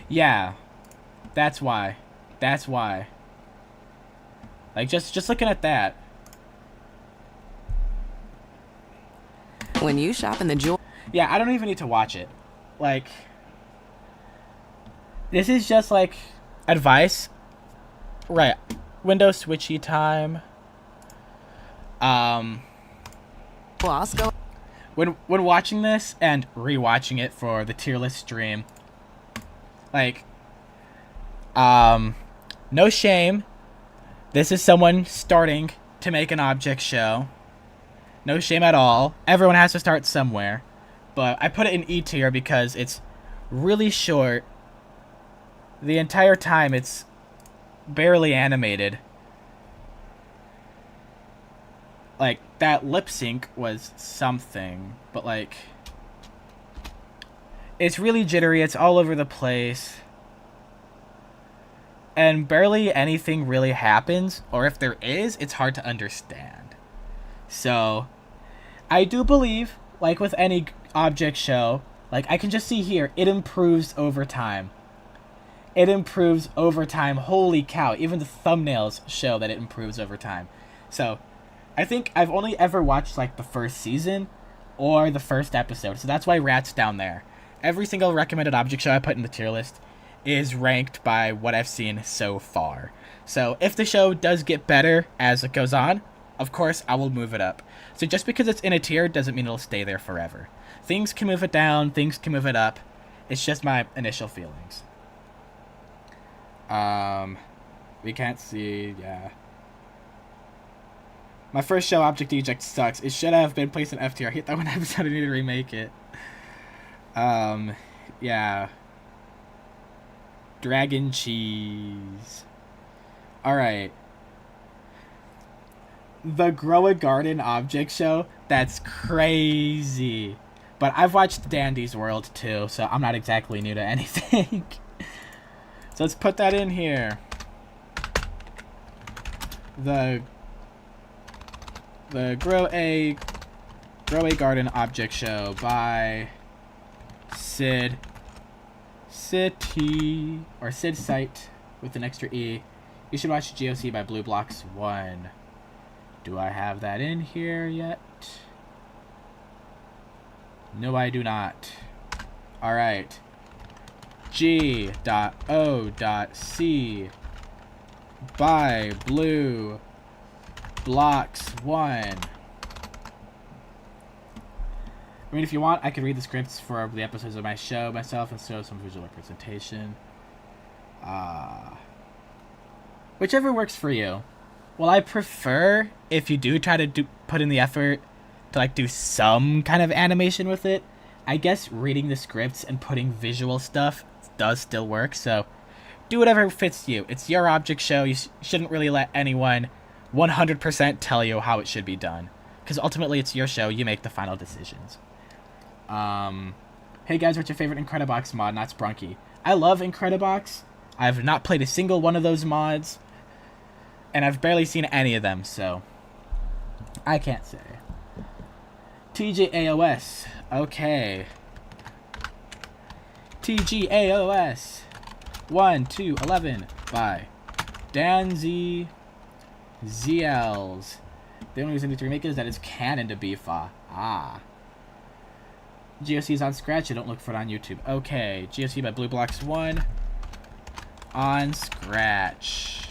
Yeah, that's why. Like just looking at that. When you shop in the jewel... Yeah, I don't even need to watch it. Like, this is just, like, advice. Right. Window switchy time. Bosco. When watching this and rewatching it for the tier list stream, like, no shame. This is someone starting to make an object show. No shame at all. Everyone has to start somewhere. But I put it in E tier because it's really short. The entire time it's barely animated. Like, that lip sync was something, but like, it's really jittery, it's all over the place, and barely anything really happens, or if there is, it's hard to understand. So, I do believe, like with any object show, like I can just see here, it improves over time. It improves over time, holy cow, even the thumbnails show that it improves over time. So, I think I've only ever watched, like, the first season or the first episode, so that's why Rat's down there. Every single recommended object show I put in the tier list is ranked by what I've seen so far. So if the show does get better as it goes on, of course, I will move it up. So just because it's in a tier doesn't mean it'll stay there forever. Things can move it down, things can move it up. It's just my initial feelings. We can't see, yeah. My first show, Object Eject, sucks. It should have been placed in F tier. I hate that one episode. I need to remake it. Yeah. Dragon Cheese. Alright. The Grow a Garden Object Show? That's crazy. But I've watched Dandy's World too, so I'm not exactly new to anything. So let's put that in here. The Grow a Garden Object Show by Sid City or Sid Site with an extra E. You should watch GOC by Blue Blocks 1. Do I have that in here yet? No, I do not. Alright. G.O.C. by Blue Blocks 1. I mean, if you want, I could read the scripts for the episodes of my show myself and show some visual representation. Whichever works for you. Well, I prefer if you do try to put in the effort to like do some kind of animation with it. I guess reading the scripts and putting visual stuff does still work, so do whatever fits you. It's your object show. You shouldn't really let anyone 100% tell you how it should be done, because ultimately it's your show. You make the final decisions. Hey guys, what's your favorite Incredibox mod? Not Sprunky. I love Incredibox. I've not played a single one of those mods, and I've barely seen any of them, so I can't say. TGAOS. Okay. TGAOS 1 to 11 by Dan Z. ZLs. The only reason to remake it is that it's canon to BFA. GOC is on Scratch. You don't look for it on YouTube. Okay. GOC by Blue Blocks 1 on Scratch.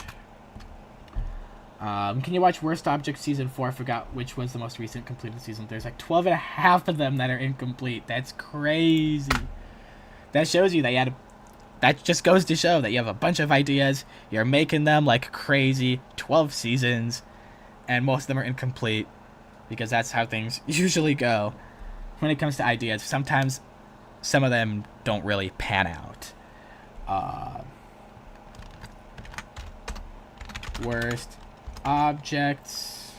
Can you watch Worst Object Season 4? I forgot which was the most recent completed season. There's like 12 and a half of them that are incomplete. That's crazy. That shows you that you had that just goes to show that you have a bunch of ideas. You're making them like crazy. 12 seasons. And most of them are incomplete. Because that's how things usually go. When it comes to ideas, sometimes some of them don't really pan out. Worst objects.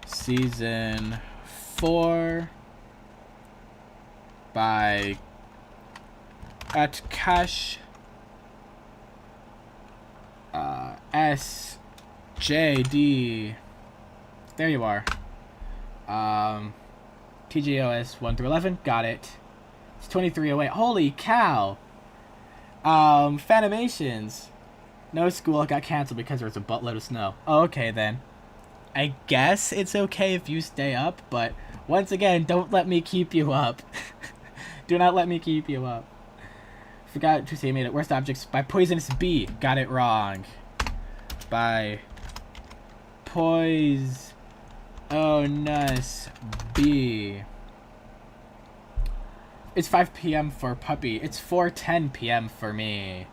Season 4 by Atkash SJD. There you are. TGOS 1 through 11. Got it. It's 23 away. Holy cow. Fanimations. No school got canceled because there was a buttload of snow. Oh, okay then. I guess it's okay if you stay up, but once again, don't let me keep you up. Do not let me keep you up. Forgot to say made it. Worst objects by Poisonous Bee. Got it wrong. By Poisonous Bee. It's 5 p.m. for Puppy. It's 4:10 p.m. for me.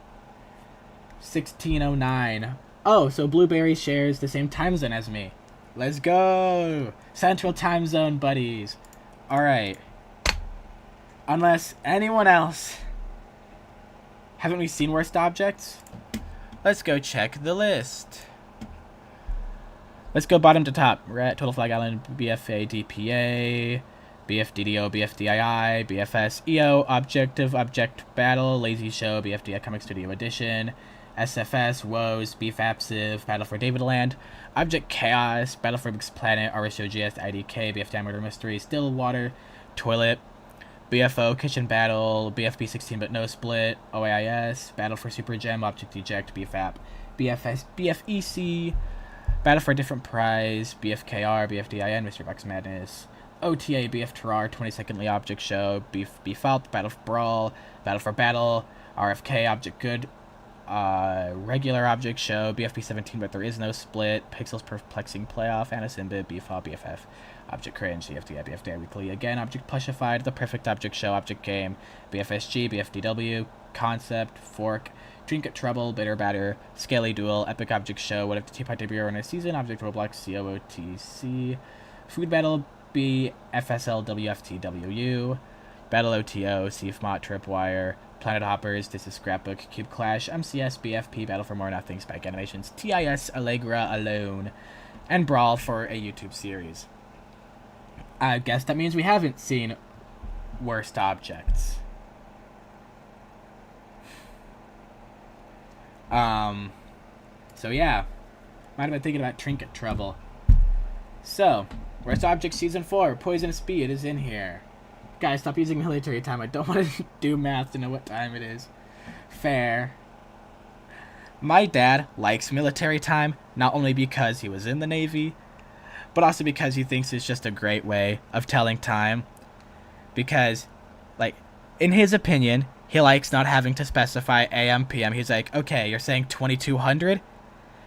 16:09. Oh, so Blueberry shares the same time zone as me. Let's go! Central time zone, buddies. Alright. Unless anyone else... Haven't we seen worst objects? Let's go check the list. Let's go bottom to top. We're at Total Flag Island, BFDIE, BFDDO, BFDII, BFS, EO, Objective, Object Battle, Lazy Show, BFDI Comic Studio Edition, SFS, Woes, BFAPSIV, Battle for Davidland, Object Chaos, Battle for Big's Planet, RSOGS, IDK, BFDI Murder Mystery, Stillwater, Toilet, BFO, Kitchen Battle, BFB 16 but no split, OAIS, Battle for Super Gem, Object Eject, BFAP, BFS, BFEC, Battle for a Different Prize, BFKR, BFDIN, Mr. Box Madness, OTA, BF Terrar, 22nd Object Show, BFALT, Battle for Brawl, Battle for Battle, RFK, Object Good, Regular Object Show, BFB 17 but there is no split, Pixels Perplexing Playoff, Anasimba, BFA, BFF, Object Cringe, CFDI, BFDI Weekly, again, Object Plushified, The Perfect Object Show, Object Game, BFSG, BFDW, Concept, Fork, Trinket Trouble, Bitter Batter, Scaly Duel, Epic Object Show, What If the Teapot debut in a season, Object Roblox, COOTC, Food Battle, BFSL, WFTWU, Battle OTO, CFMOT, Tripwire, Planet Hoppers, This is Scrapbook, Cube Clash, MCS, BFP, Battle for More Nothing, Spike Animations, TIS, Allegra, Alone, and Brawl for a YouTube series. I guess that means we haven't seen worst objects. So yeah, might have been thinking about Trinket Trouble. So, worst object season 4, Poisonous Bee, it is in here. Guys, stop using military time. I don't want to do math to know what time it is. Fair. My dad likes military time, not only because he was in the Navy, but also because he thinks it's just a great way of telling time. Because, like, in his opinion, he likes not having to specify AM, PM. He's like, okay, you're saying 2200?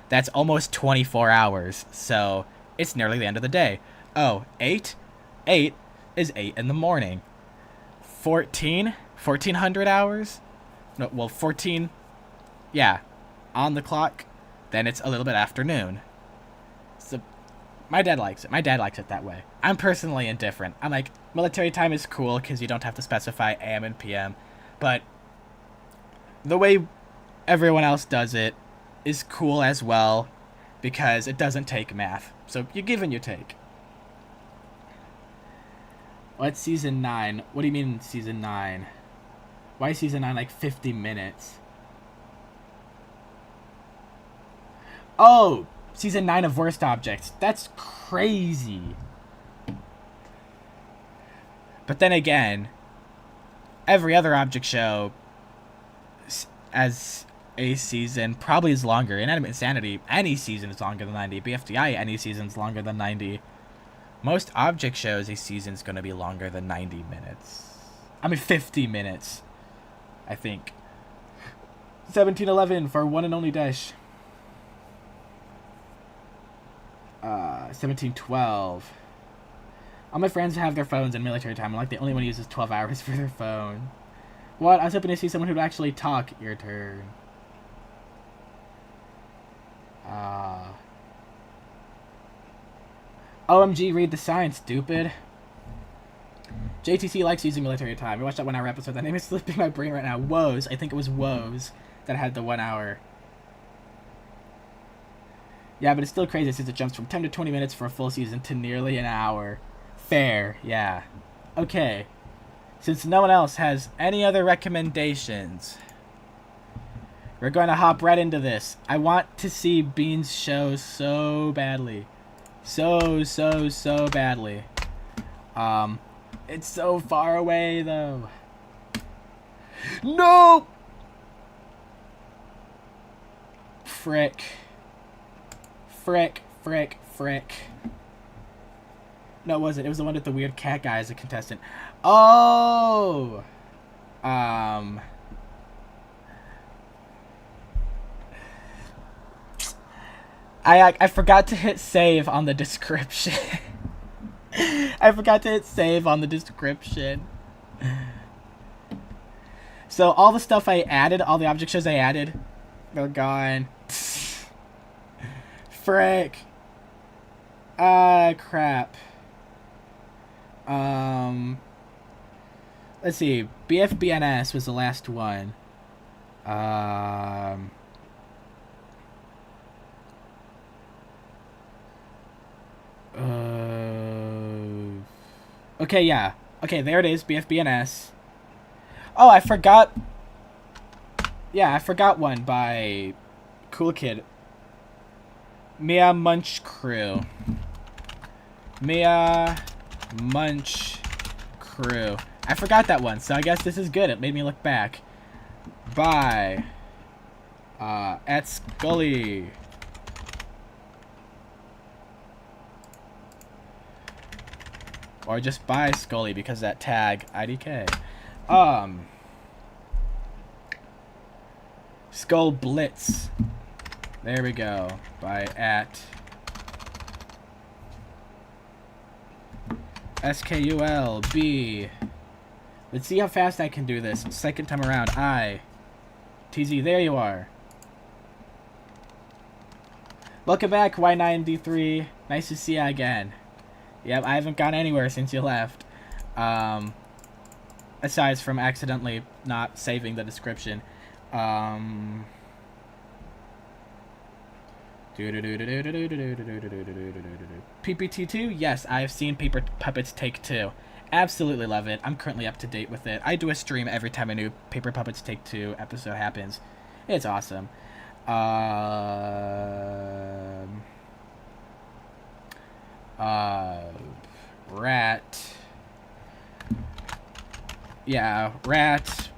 That's almost 24 hours, so it's nearly the end of the day. Oh, 8? 8 is 8 in the morning. 1400 hours? No, well, 14, yeah, on the clock, then it's a little bit afternoon. So, my dad likes it. My dad likes it that way. I'm personally indifferent. I'm like, military time is cool because you don't have to specify AM and PM, but the way everyone else does it is cool as well because it doesn't take math. So you give and you take. What's season 9? What do you mean season 9? Why is season 9 like 50 minutes? Oh, season 9 of Worst Objects. That's crazy. But then again, every other object show as a season probably is longer. Inanimate Insanity, any season is longer than 90. BFDI, any season is longer than 90. Most object shows, a season is going to be longer than 90 minutes. I mean, 50 minutes, I think. 1711 for One and Only Dash. 1712. All my friends have their phones in military time. I'm like the only one who uses 12 hours for their phone. What? I was hoping to see someone who'd actually talk. Your turn. OMG, read the sign, stupid. JTC likes using military time. We watched that 1 hour episode. That name is slipping my brain right now. Woes. I think it was Woes that had the 1 hour. Yeah, but it's still crazy since it jumps from 10 to 20 minutes for a full season to nearly an hour. Fair, yeah. Okay. Since no one else has any other recommendations, we're going to hop right into this. I want to see Bean's show so badly. So badly. It's so far away, though. No! Frick. Frick. No, it wasn't. It was the one with the weird cat guy as a contestant. Oh! I forgot to hit save on the description. I forgot to hit save on the description. So all the stuff I added, all the object shows I added, they're gone. Frick. Crap. Let's see. BFBNS was the last one. Okay, yeah. Okay, there it is. BFBNS. Oh, I forgot. Yeah, I forgot one by Cool Kid. Mia Munch Crew. Mia Munch Crew. I forgot that one, so I guess this is good. It made me look back. By at Scully. Or just by Scully because that tag IDK. Skull Blitz. There we go. By at SKULB. Let's see how fast I can do this. Second time around. TZ, there you are. Welcome back, Y9D3. Nice to see you again. Yep, I haven't gone anywhere since you left. Aside from accidentally not saving the description. PPT2? Yes, I've seen Paper Puppets Take 2. Absolutely love it. I'm currently up to date with it. I do a stream every time a new Paper Puppets Take 2 episode happens. It's awesome. Rat. Yeah, Rat.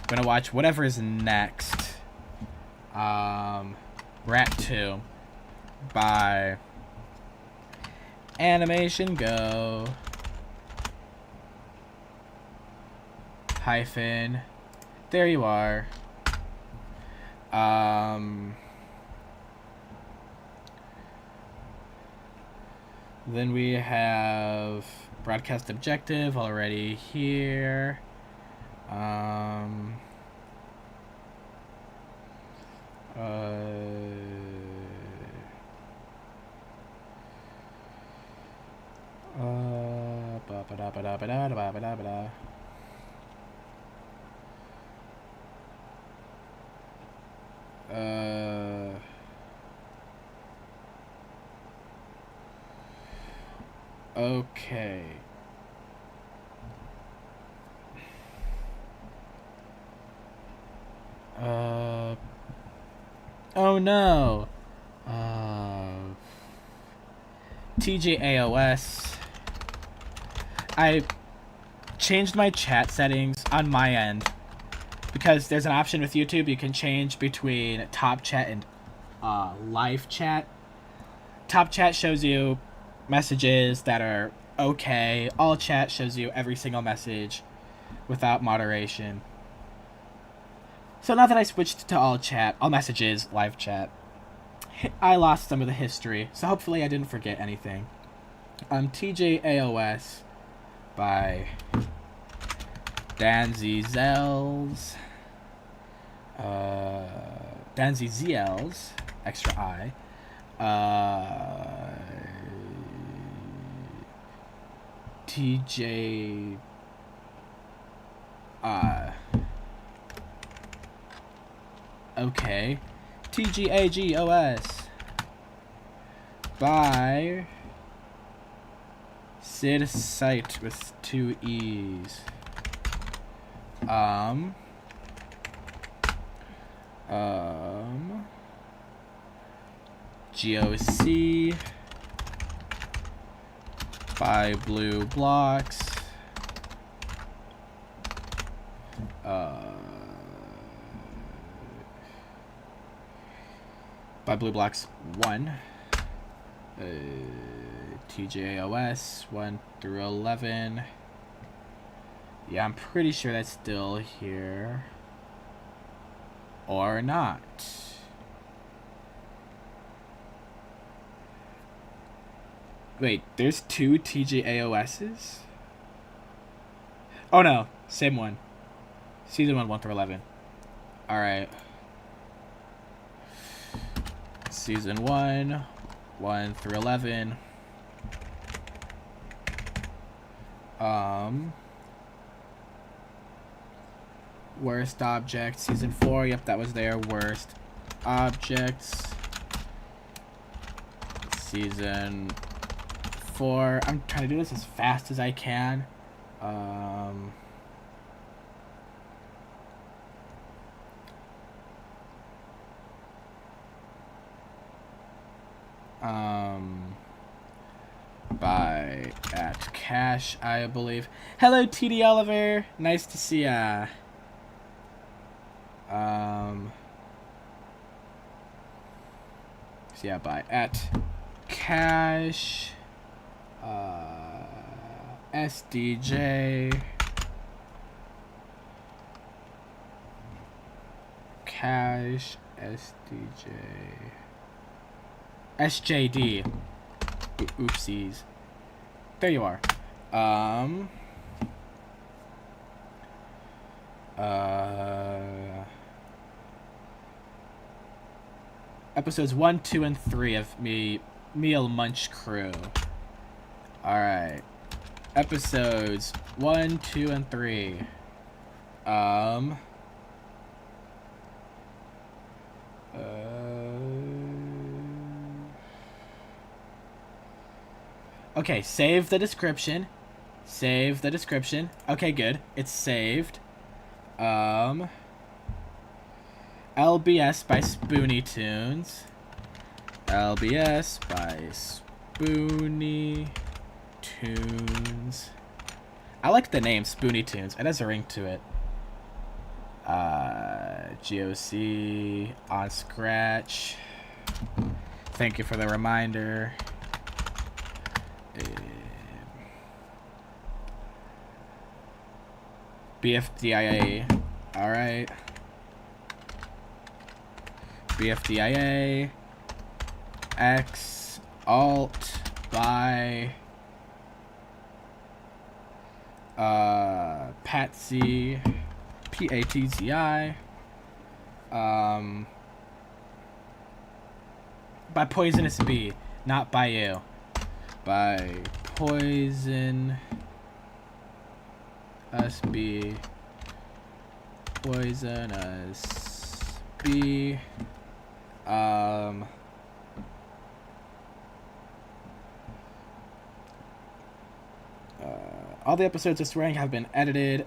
Gonna watch whatever is next. Rat 2 by Animation Go hyphen. There you are. Then we have broadcast objective already here. Okay. Oh no. TJAOS. I changed my chat settings on my end because there's an option with YouTube you can change between top chat and live chat. Top chat shows you messages that are okay. All chat shows you every single message without moderation. So now that I switched to all chat, all messages, live chat, I lost some of the history, so hopefully I didn't forget anything. TJAOS by Danzy Zels. Danzy Zels, extra I. TJ. Okay. TGAGOS by Sid Site with 2 E's. GOC by Blue Blocks. By Blue Blocks 1. TJOS 1 through 11. Yeah, I'm pretty sure that's still here. Or not. Wait, there's 2 TJAOSs? Oh no, same one. Season 1 through 11. Alright. Season 1 through 11. Worst object. Season 4, yep, that was there. Worst objects. Season 4. I'm trying to do this as fast as I can. By at Cash, I believe. Hello, TD Oliver. Nice to see ya. So yeah, by at Cash, SDJ, Cash, SDJ, SJD. Oopsies. There you are. Episodes 1, 2, and 3 of Meal Munch Crew. Alright. Episodes 1, 2, and 3. Okay, save the description. Save the description. Okay, good. It's saved. LBS by Spoony Tunes. LBS by Spoony Tunes. I like the name Spoony Tunes. It has a ring to it. GOC on Scratch. Thank you for the reminder. BFDIE. Alright. BFDIA. X. Alt. By. Patsy. PATZI. By Poisonous Bee. Not by you. By Poison Us Bee. Poisonous Bee. All the episodes of swearing have been edited.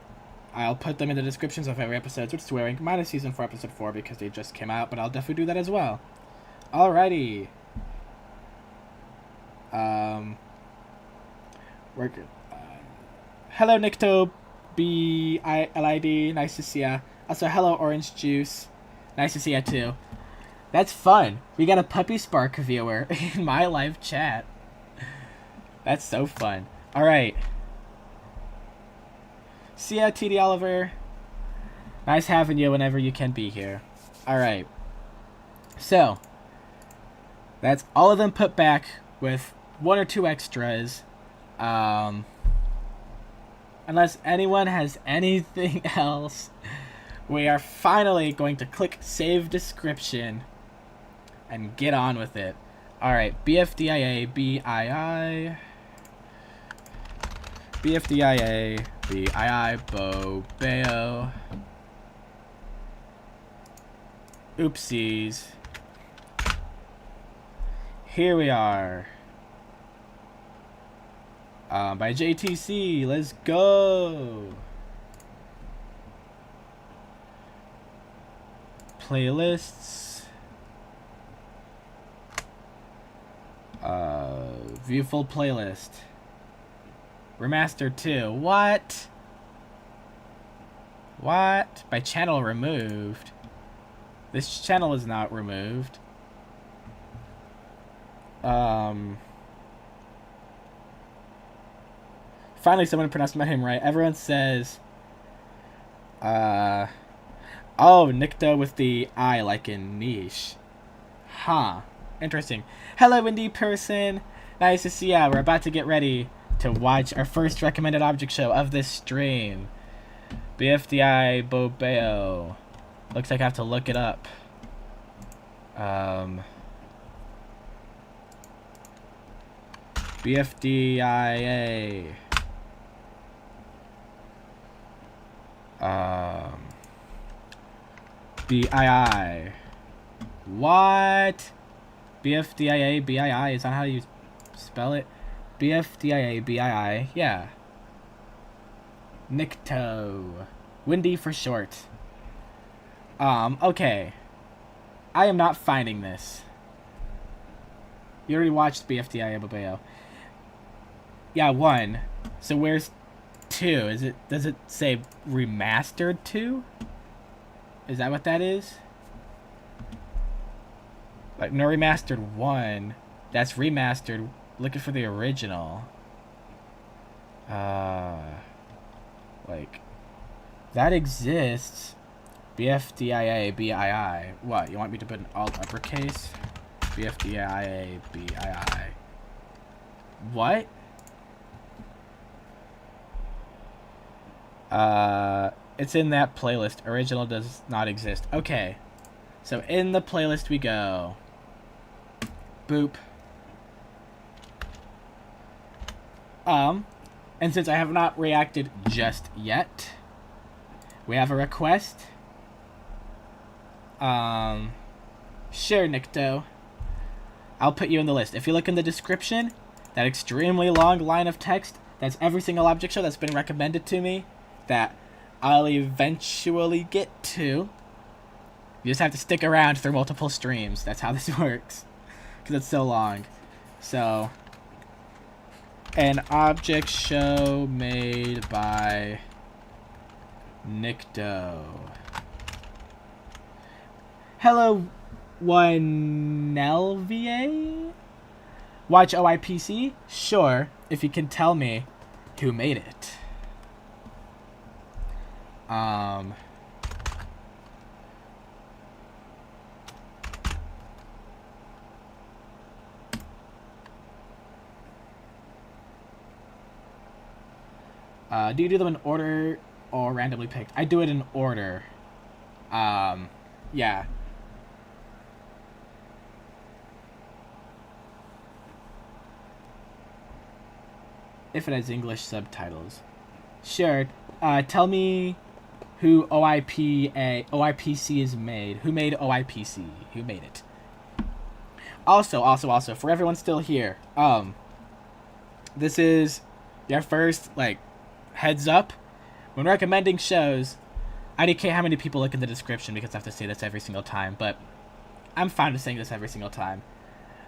I'll put them in the descriptions of every episode with swearing, minus season 4, episode 4, because they just came out, but I'll definitely do that as well. Alrighty. We're good. Hello, Nikto BILID. Nice to see ya. Also, hello, Orange Juice. Nice to see ya, too. That's fun. We got a Puppy Spark viewer in my live chat. That's so fun. Alright. See ya, TD Oliver. Nice having you whenever you can be here. Alright. So, that's all of them put back with 1 or 2 extras. Unless anyone has anything else, we are finally going to click Save Description and get on with it. Alright, BFDIA, BII. BFDIA, BII, Bobeo. Oopsies. Here we are. By JTC, let's go. Playlists. View full playlist. Remaster 2. What? What? By channel removed. This channel is not removed. Finally, someone pronounced my name right. Everyone says, oh, Nikto with the I, like in niche. Huh. Interesting. Hello, indie person. Nice to see ya. We're about to get ready to watch our first recommended object show of this stream. BFDIE Bobeo. Looks like I have to look it up. BFDIA. BII. What? BFDIA BII? Is that how you spell it? BFDIA BII. Yeah. Nikto. Windy for short. Okay. I am not finding this. You already watched BFDIA Babeo. Yeah, 1. So where's 2? Does it say remastered 2? Is that what that is? Like, no, remastered 1. That's remastered. Looking for the original. Like, that exists. BFDIA BII. What? You want me to put an alt uppercase? BFDIA BII. What? It's in that playlist. Original does not exist. Okay. So in the playlist we go. Boop. And since I have not reacted just yet, we have a request. Sure, Nikto. I'll put you in the list. If you look in the description, that extremely long line of text, that's every single object show that's been recommended to me that I'll eventually get to. You just have to stick around through multiple streams. That's how this works. Because it's so long. So, an object show made by Nikto. Hello, Wanelva? Watch OIPC? Sure, if you can tell me who made it. Do you do them in order or randomly picked? I do it in order. Yeah. If it has English subtitles. Sure. Tell me who OIPC is made. Who made OIPC? Who made it? Also, for everyone still here, this is your first, like, heads up. When recommending shows, I don't care how many people look in the description because I have to say this every single time, but I'm fine with saying this every single time.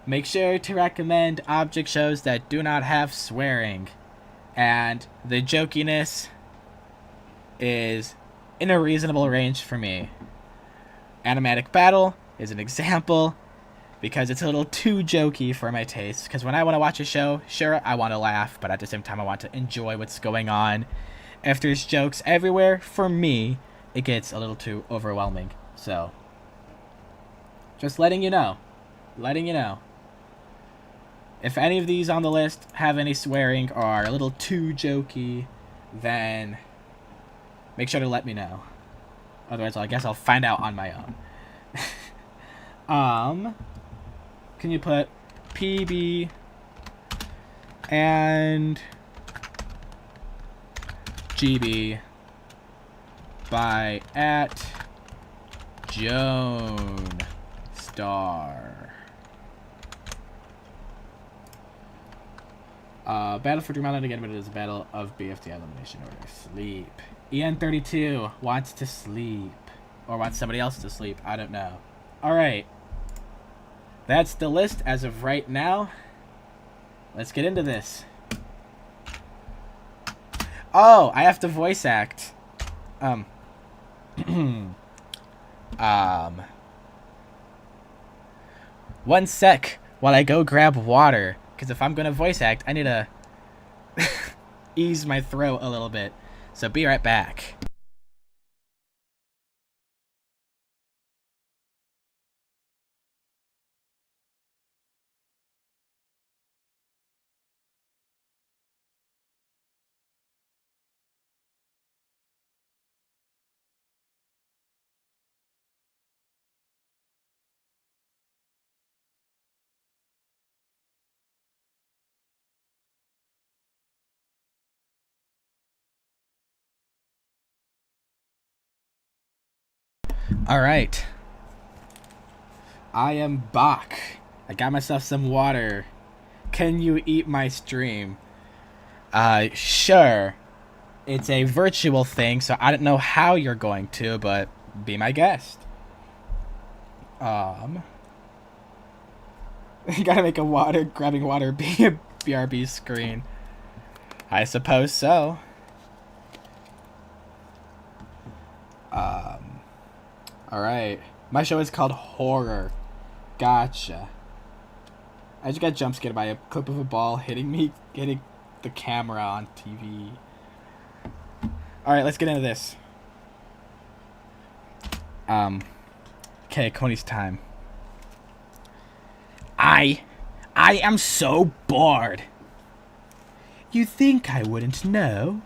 Make sure to recommend object shows that do not have swearing. And the jokiness is in a reasonable range for me. Animatic Battle is an example because it's a little too jokey for my taste. Because when I want to watch a show, sure, I want to laugh, but at the same time I want to enjoy what's going on. If there's jokes everywhere, for me, it gets a little too overwhelming. So, just letting you know. If any of these on the list have any swearing or are a little too jokey, then make sure to let me know. Otherwise, I guess I'll find out on my own. Can you put PB and GB by @Joan Star. Battle for Dream Island again, but it is a battle of BFD elimination order. Sleep. EN32 wants to sleep. Or wants somebody else to sleep. I don't know. Alright. That's the list as of right now. Let's get into this. Oh, I have to voice act. One sec. while I go grab water. Because if I'm going to voice act, I need to ease my throat a little bit. So be right back. Alright. I am back. I got myself some water. Can you eat my stream? Sure. It's a virtual thing, so I don't know how you're going to, but be my guest. You gotta make a grabbing water be a BRB screen. I suppose so. Alright. My show is called Horror. Gotcha. I just got jump scared by a clip of a ball hitting the camera on TV. Alright, let's get into this. Okay, Coney's time. I am so bored. You think I wouldn't know?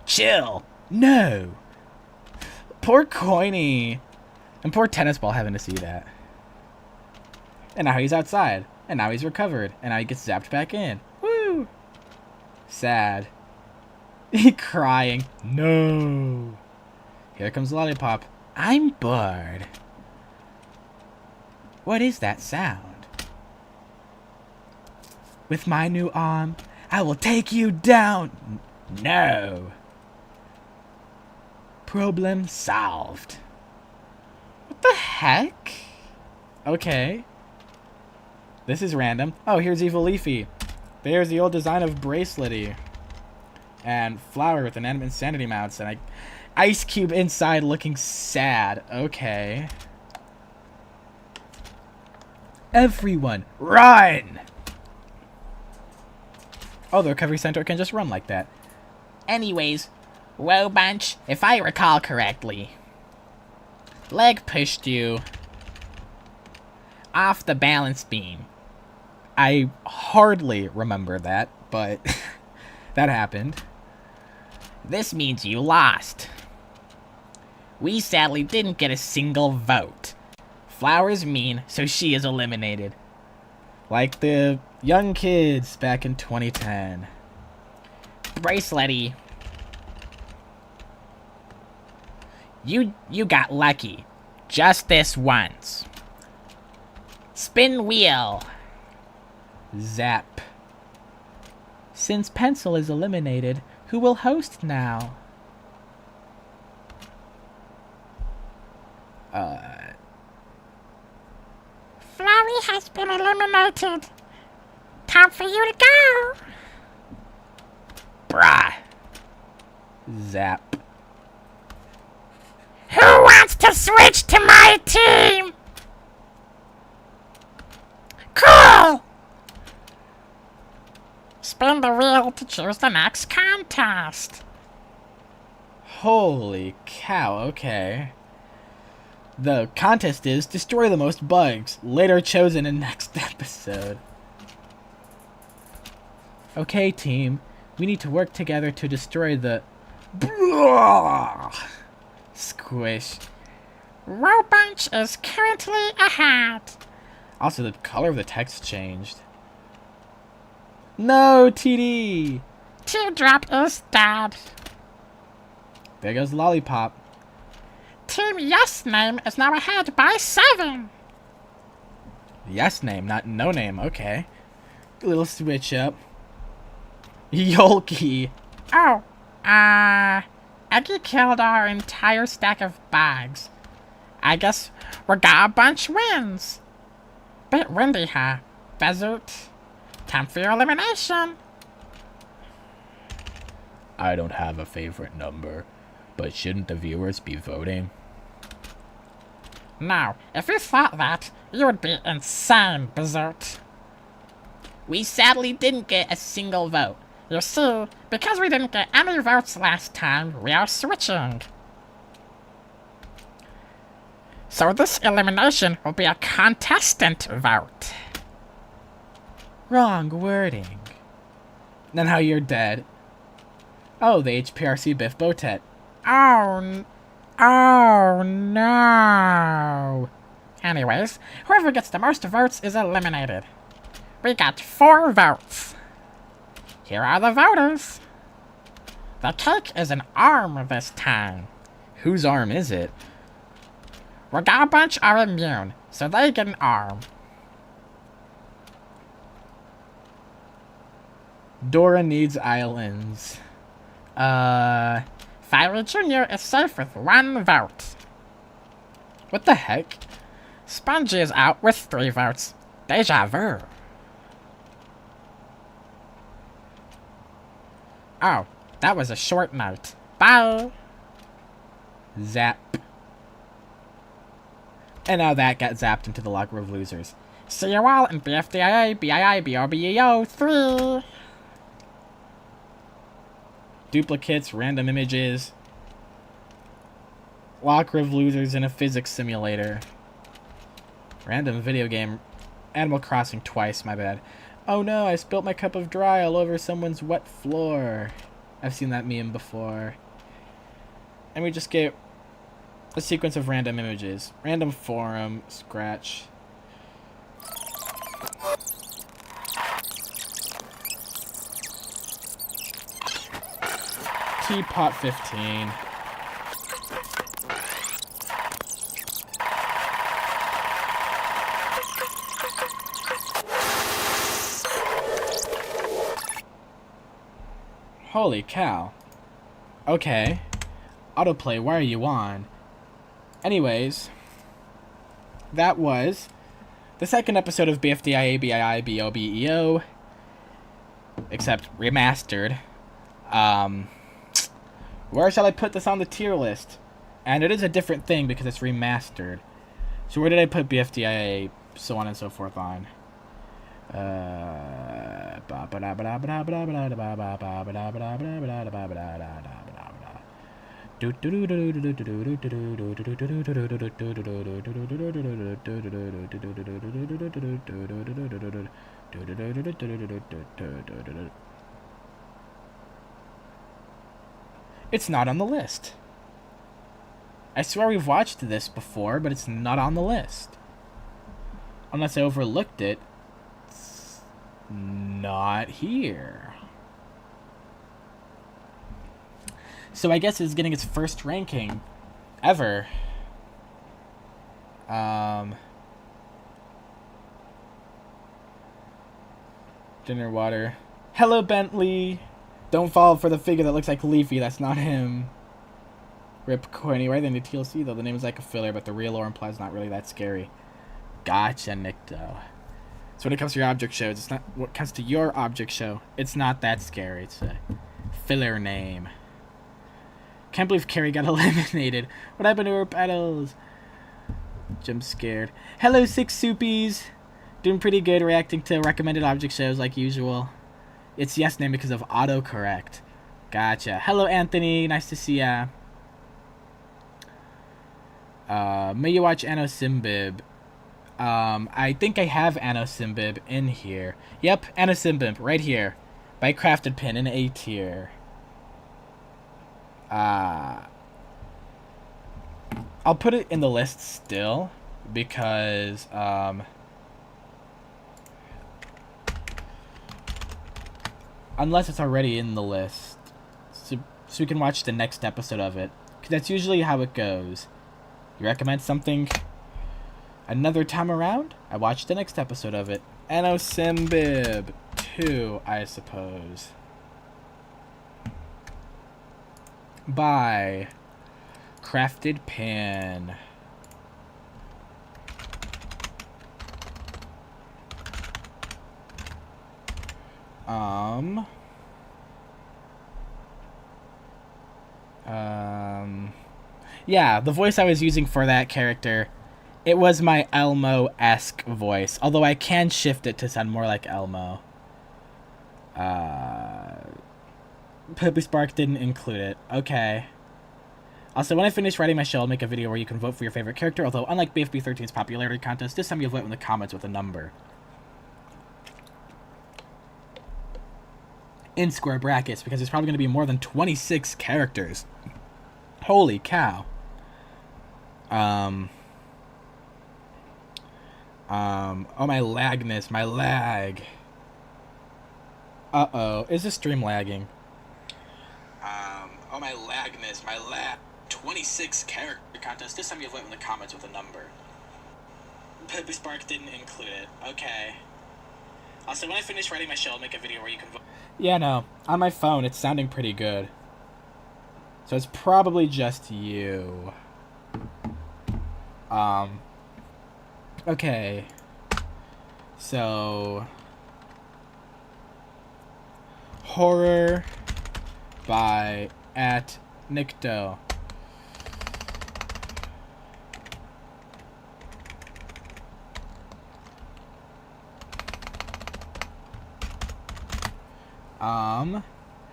Chill. No. Poor Coiny. And poor Tennis Ball having to see that. And now he's outside. And now he's recovered. And now he gets zapped back in. Woo! Sad. He crying. No. Here comes Lollipop. I'm bored. What is that sound? With my new arm, I will take you down. No. Problem solved. What the heck? Okay. This is random. Oh, here's Evil Leafy. There's the old design of Bracelety. And Flower with inanimate insanity mounts. And Ice Cube inside looking sad. Okay. Everyone, run! Oh, the recovery center can just run like that. Anyways, whoa, Bunch, if I recall correctly, leg pushed you off the balance beam. I hardly remember that, but that happened. This means you lost. We sadly didn't get a single vote. Flower's mean, so she is eliminated. Like the young kids back in 2010. Bracelety. You got lucky. Just this once. Spin wheel. Zap. Since Pencil is eliminated, who will host now? Flurry has been eliminated. Time for you to go. Brah. Zap. Who wants to switch to my team? Cool! Spin the wheel to choose the next contest. Holy cow, okay. The contest is destroy the most bugs, later chosen in next episode. Okay, team. We need to work together to destroy the... Squish. Bunch is currently ahead. Also, the color of the text changed. No, TD! Teardrop is dead. There goes Lollipop. Team Yes Name is now ahead by 7. Yes Name, not No Name, okay. A little switch up. Yolky. Oh, Eggy killed our entire stack of bags. I guess a bunch wins. Bit windy, huh? Bezert. Time for your elimination. I don't have a favorite number, but shouldn't the viewers be voting? Now, if you thought that, you would be insane, Berserk. We sadly didn't get a single vote. You see, because we didn't get any votes last time, we are switching. So this elimination will be a contestant vote. Wrong wording. Then how you're dead. Oh, the HPRC Biff Botet. Oh no. Anyways, whoever gets the most votes is eliminated. We got 4 votes. Here are the voters. The cake is an arm this time. Whose arm is it? Regal Bunch are immune, so they get an arm. Dora needs islands. Fiery Jr. is safe with 1 vote. What the heck? Spongy is out with 3 votes. Deja vu. Oh, that was a short night. Bye. Zap. And now that got zapped into the locker of losers. See you all in BFDIE, BII, BRBEO 3. Duplicates, random images. Locker of losers in a physics simulator. Random video game. Animal Crossing twice, my bad. Oh no, I spilt my cup of dry all over someone's wet floor. I've seen that meme before. And we just get a sequence of random images. Random forum, scratch. Teapot 15. Holy cow. Okay. Autoplay, why are you on? Anyways, that was the second episode of BFDIE, BII, BOBEO, except remastered. Where shall I put this on the tier list? And it is a different thing because it's remastered. So where did I put BFDIA, so on and so forth on? It's not on the list. I swear we've watched this before, but it's not on the list. Unless I overlooked it. It's not here. So I guess it's getting its first ranking ever. Dinner water. Hello, Bentley. Don't fall for the figure that looks like Leafy. That's not him. Rip Coiny. Right in the TLC, though. The name is like a filler, but the real lore implies not really that scary. Gotcha, Nicto. So when it comes to your object shows, it's not... What comes to your object show, it's not that scary. It's a filler name. Can't believe Carrie got eliminated. What happened to her petals? Jim scared. Hello, Six Soupies. Doing pretty good reacting to recommended object shows like usual. It's yes name because of autocorrect. Gotcha. Hello, Anthony. Nice to see ya. May you watch Anno Simbib. I think I have Anno Simbib in here. Yep, Anno Simbib right here. By Crafted Pin in A tier. I'll put it in the list still because unless it's already in the list, so we can watch the next episode of it, because that's usually how it goes. You recommend something another time around, I watch the next episode of it. Anno Simbib 2, I suppose. By Crafted Pin. Yeah, the voice I was using for that character It was my Elmo-esque voice, although I can shift it to sound more like Elmo. Poopy Spark didn't include it. Okay. Also, when I finish writing my show, I'll make a video where you can vote for your favorite character, although unlike BFB 13's popularity contest, this time you'll vote in the comments with a number. In square brackets, because there's probably going to be more than 26 characters. Holy cow. Oh, my lagness, my lag. Uh-oh, is the stream lagging? Oh, my lagness, my lag. 26 character contest. This time you'll vote in the comments with a number. Poopy Spark didn't include it. Okay. Also, when I finish writing my show, I'll make a video where you can vote. Yeah, no. On my phone, it's sounding pretty good. So it's probably just you. Okay. So... Horror by @Nikto.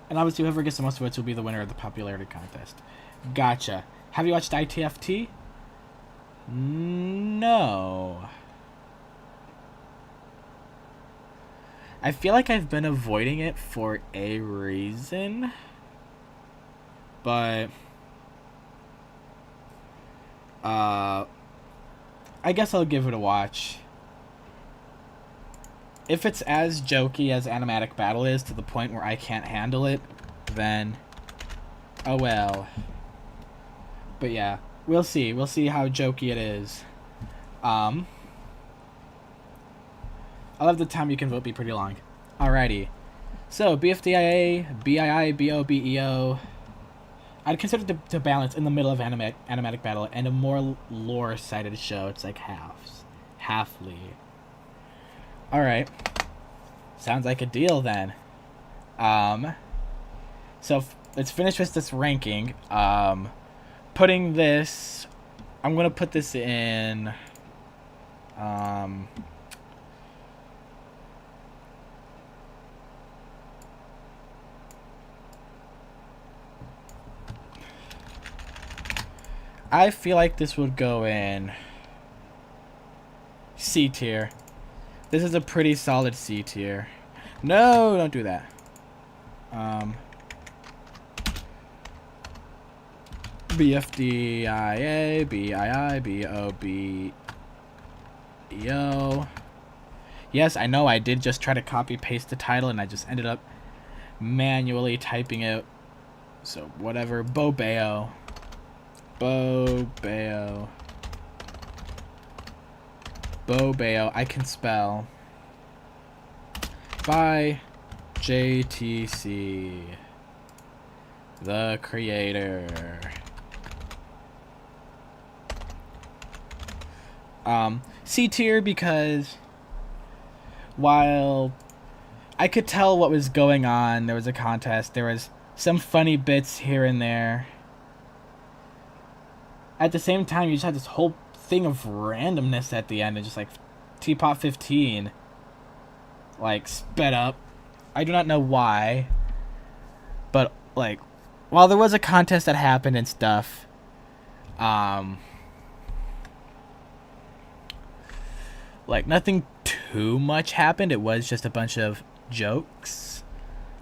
And obviously whoever gets the most votes will be the winner of the popularity contest. Gotcha. Have you watched ITFT? No. I feel like I've been avoiding it for a reason. But... I guess I'll give it a watch. If it's as jokey as Animatic Battle is, to the point where I can't handle it, then... oh well. But yeah, we'll see. We'll see how jokey it is. I'll have the time you can vote be pretty long. Alrighty. So, BFDIA, BII, BOBEO... I'd consider to balance in the middle of Animatic Battle and a more lore-sided show. It's like halves. Halfly. Alright. Sounds like a deal then. So let's finish with this ranking. Putting this... I'm going to put this in... I feel like this would go in C tier. This is a pretty solid C tier. No, don't do that. BFDIA, BII, BOBEO. Yes, I know I did just try to copy paste the title and I just ended up manually typing it. So whatever. BOBEO. BOBEO. BOBEO. I can spell. By JTC, the creator. C tier because while I could tell what was going on, there was a contest, there was some funny bits here and there. At the same time, you just had this whole thing of randomness at the end, and just like Teapot 15 like sped up. I do not know why, but like while there was a contest that happened and stuff, like nothing too much happened. It was just a bunch of jokes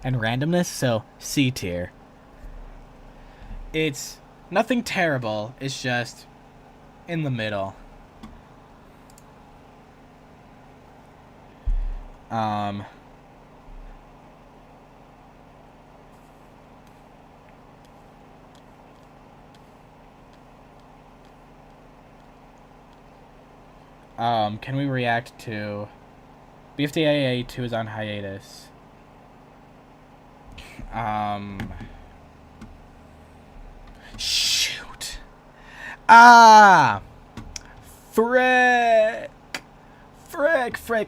and randomness. So C tier. It's nothing terrible. It's just in the middle. Can we react to BFDIA 2 is on hiatus. Shoot. Ah! Frick!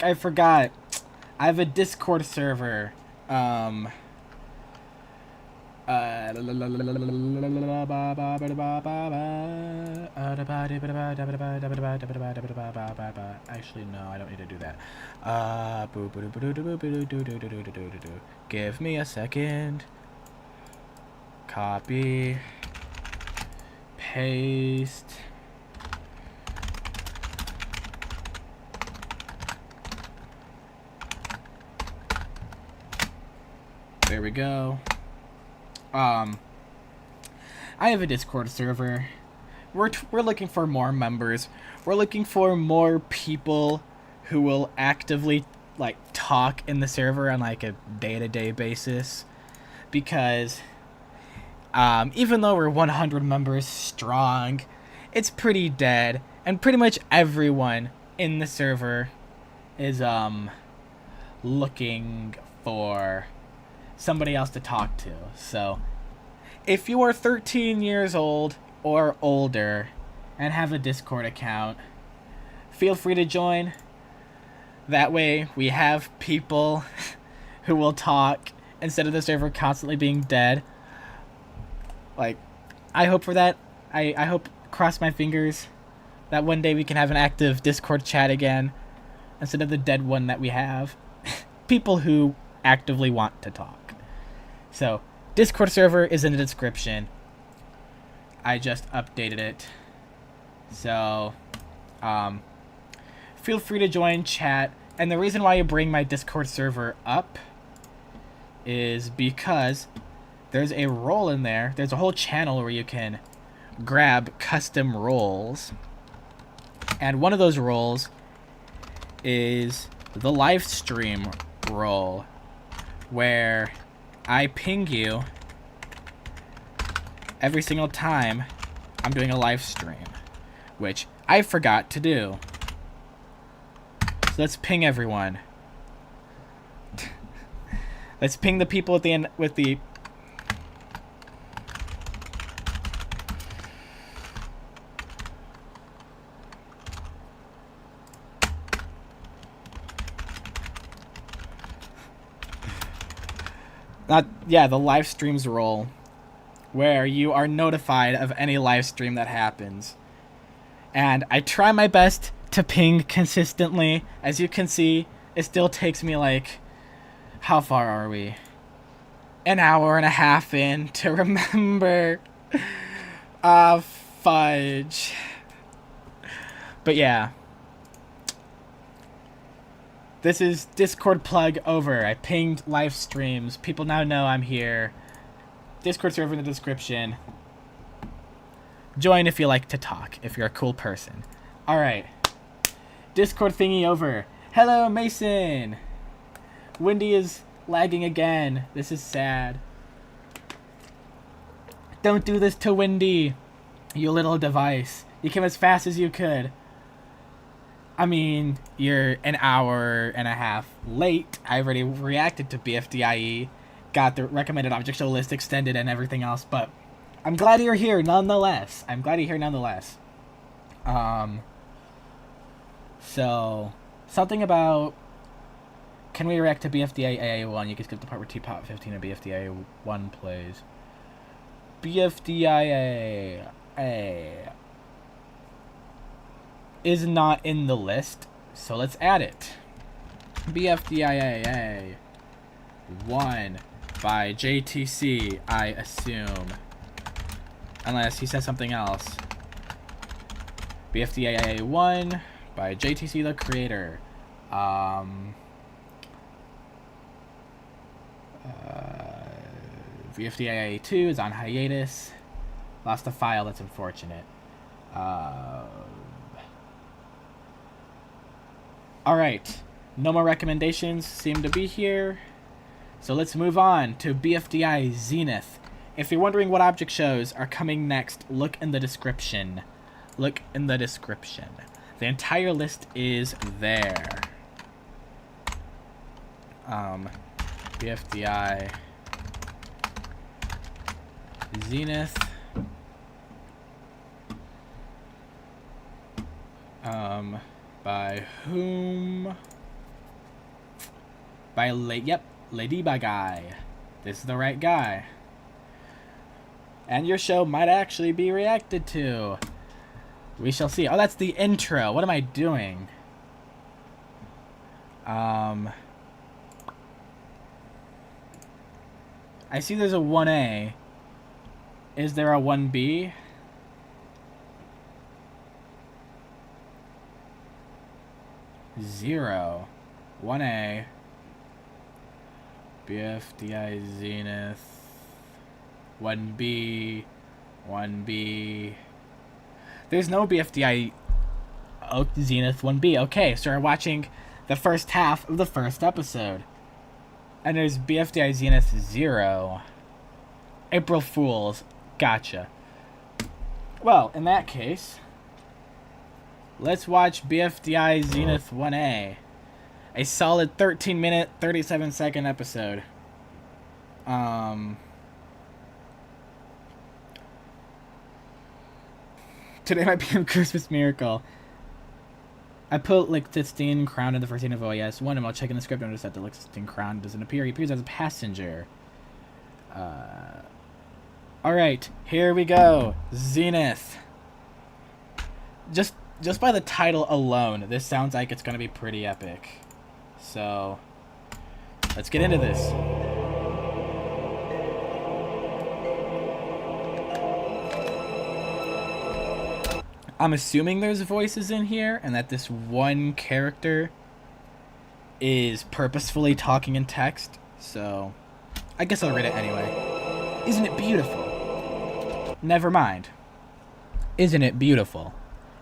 I forgot. I have a Discord server. Actually, no, I don't need to do that. Give me a second. Copy. Paste. There we go. I have a Discord server. We're looking for more members. We're looking for more people who will actively like talk in the server on like a day-to-day basis, because even though we're 100 members strong, it's pretty dead, and pretty much everyone in the server is looking for somebody else to talk to. So if you are 13 years old or older and have a Discord account, feel free to join. That way we have people who will talk instead of the server constantly being dead. Like, I hope for that. I hope, cross my fingers, that one day we can have an active Discord chat again instead of the dead one that we have. People who actively want to talk. So, Discord server is in the description. I just updated it. So, feel free to join chat. And the reason why you bring my Discord server up is because there's a role in there. There's a whole channel where you can grab custom roles. And one of those roles is the live stream role, where I ping you every single time I'm doing a live stream, which I forgot to do. So let's ping everyone. Let's ping the people at the end with the... the live streams role, where you are notified of any live stream that happens. And I try my best to ping consistently. As you can see, it still takes me like, how far are we? An hour and a half in to remember. Fudge. But yeah. This is Discord plug over. I pinged live streams. People now know I'm here. Discord server in the description. Join if you like to talk, if you're a cool person. Alright. Discord thingy over. Hello, Mason! Windy is lagging again. This is sad. Don't do this to Windy, you little device. You came as fast as you could. I mean, you're an hour and a half late. I already reacted to BFDIE, got the recommended object show list extended and everything else, but I'm glad you're here nonetheless. So, something about, can we react to BFDIE 1? You can skip the part where Teapot 15 and BFDIE 1 plays. BFDIE is not in the list, so let's add it. BFDIE 1 by JTC, I assume. Unless he says something else. BFDIE 1 by JTC the creator. BFDIE 2 is on hiatus. Lost a file, that's unfortunate. Alright, no more recommendations seem to be here. So let's move on to BFDI Zenith. If you're wondering what object shows are coming next, look in the description. Look in the description. The entire list is there. BFDI Zenith. By whom? By Lady Guy. This is the right guy. And your show might actually be reacted to. We shall see. Oh, that's the intro. What am I doing? I see there's a 1A. Is there a 1B? Zero. 1A. BFDIE Zenith. 1B. 1B. There's no BFDIE Zenith 1B. Okay, so we're watching the first half of the first episode. And there's BFDIE Zenith 0. April Fools. Gotcha. Well, in that case, let's watch BFDIE Zenith 1A. A solid 13-minute, 37-second episode. Today might be a Christmas miracle. I put Lichtenstein Crown in the first scene of OAS 1, and while checking the script, I noticed that the Lichtenstein Crown doesn't appear. He appears as a passenger. Alright, here we go. Zenith. Just by the title alone, this sounds like it's gonna be pretty epic. So, let's get into this. I'm assuming there's voices in here, and that this one character is purposefully talking in text, so I guess I'll read it anyway. Isn't it beautiful? Never mind. Isn't it beautiful?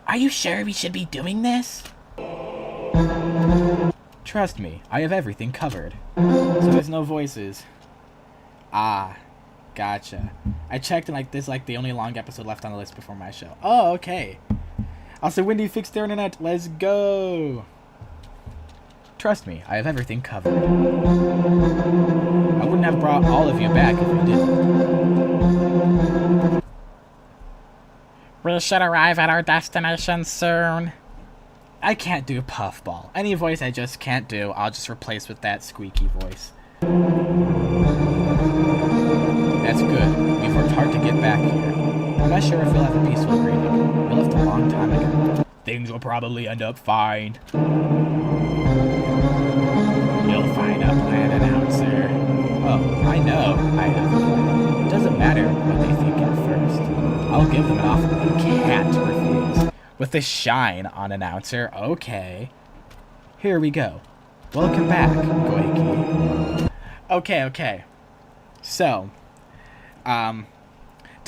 Are you sure we should be doing this? Trust me, I have everything covered. So there's no voices. Ah, gotcha. I checked, and like this, like the only long episode left on the list before my show. Oh, okay. Also, Wendy fixed their internet. Let's go. Trust me, I have everything covered. I wouldn't have brought all of you back if we didn't. We should arrive at our destination soon. I can't do puffball. Any voice I just can't do, I'll just replace with that squeaky voice. That's good. We've worked hard to get back here. I'm not sure if we'll have a peaceful greeting. We left a long time ago. Things will probably end up fine. You'll find a plan announcer. Oh, I know. I have a plan. It doesn't matter what they think at first. I'll give them an offer they can't refuse. With a shine on announcer. Okay. Here we go. Welcome back, Goiki. Okay. So, to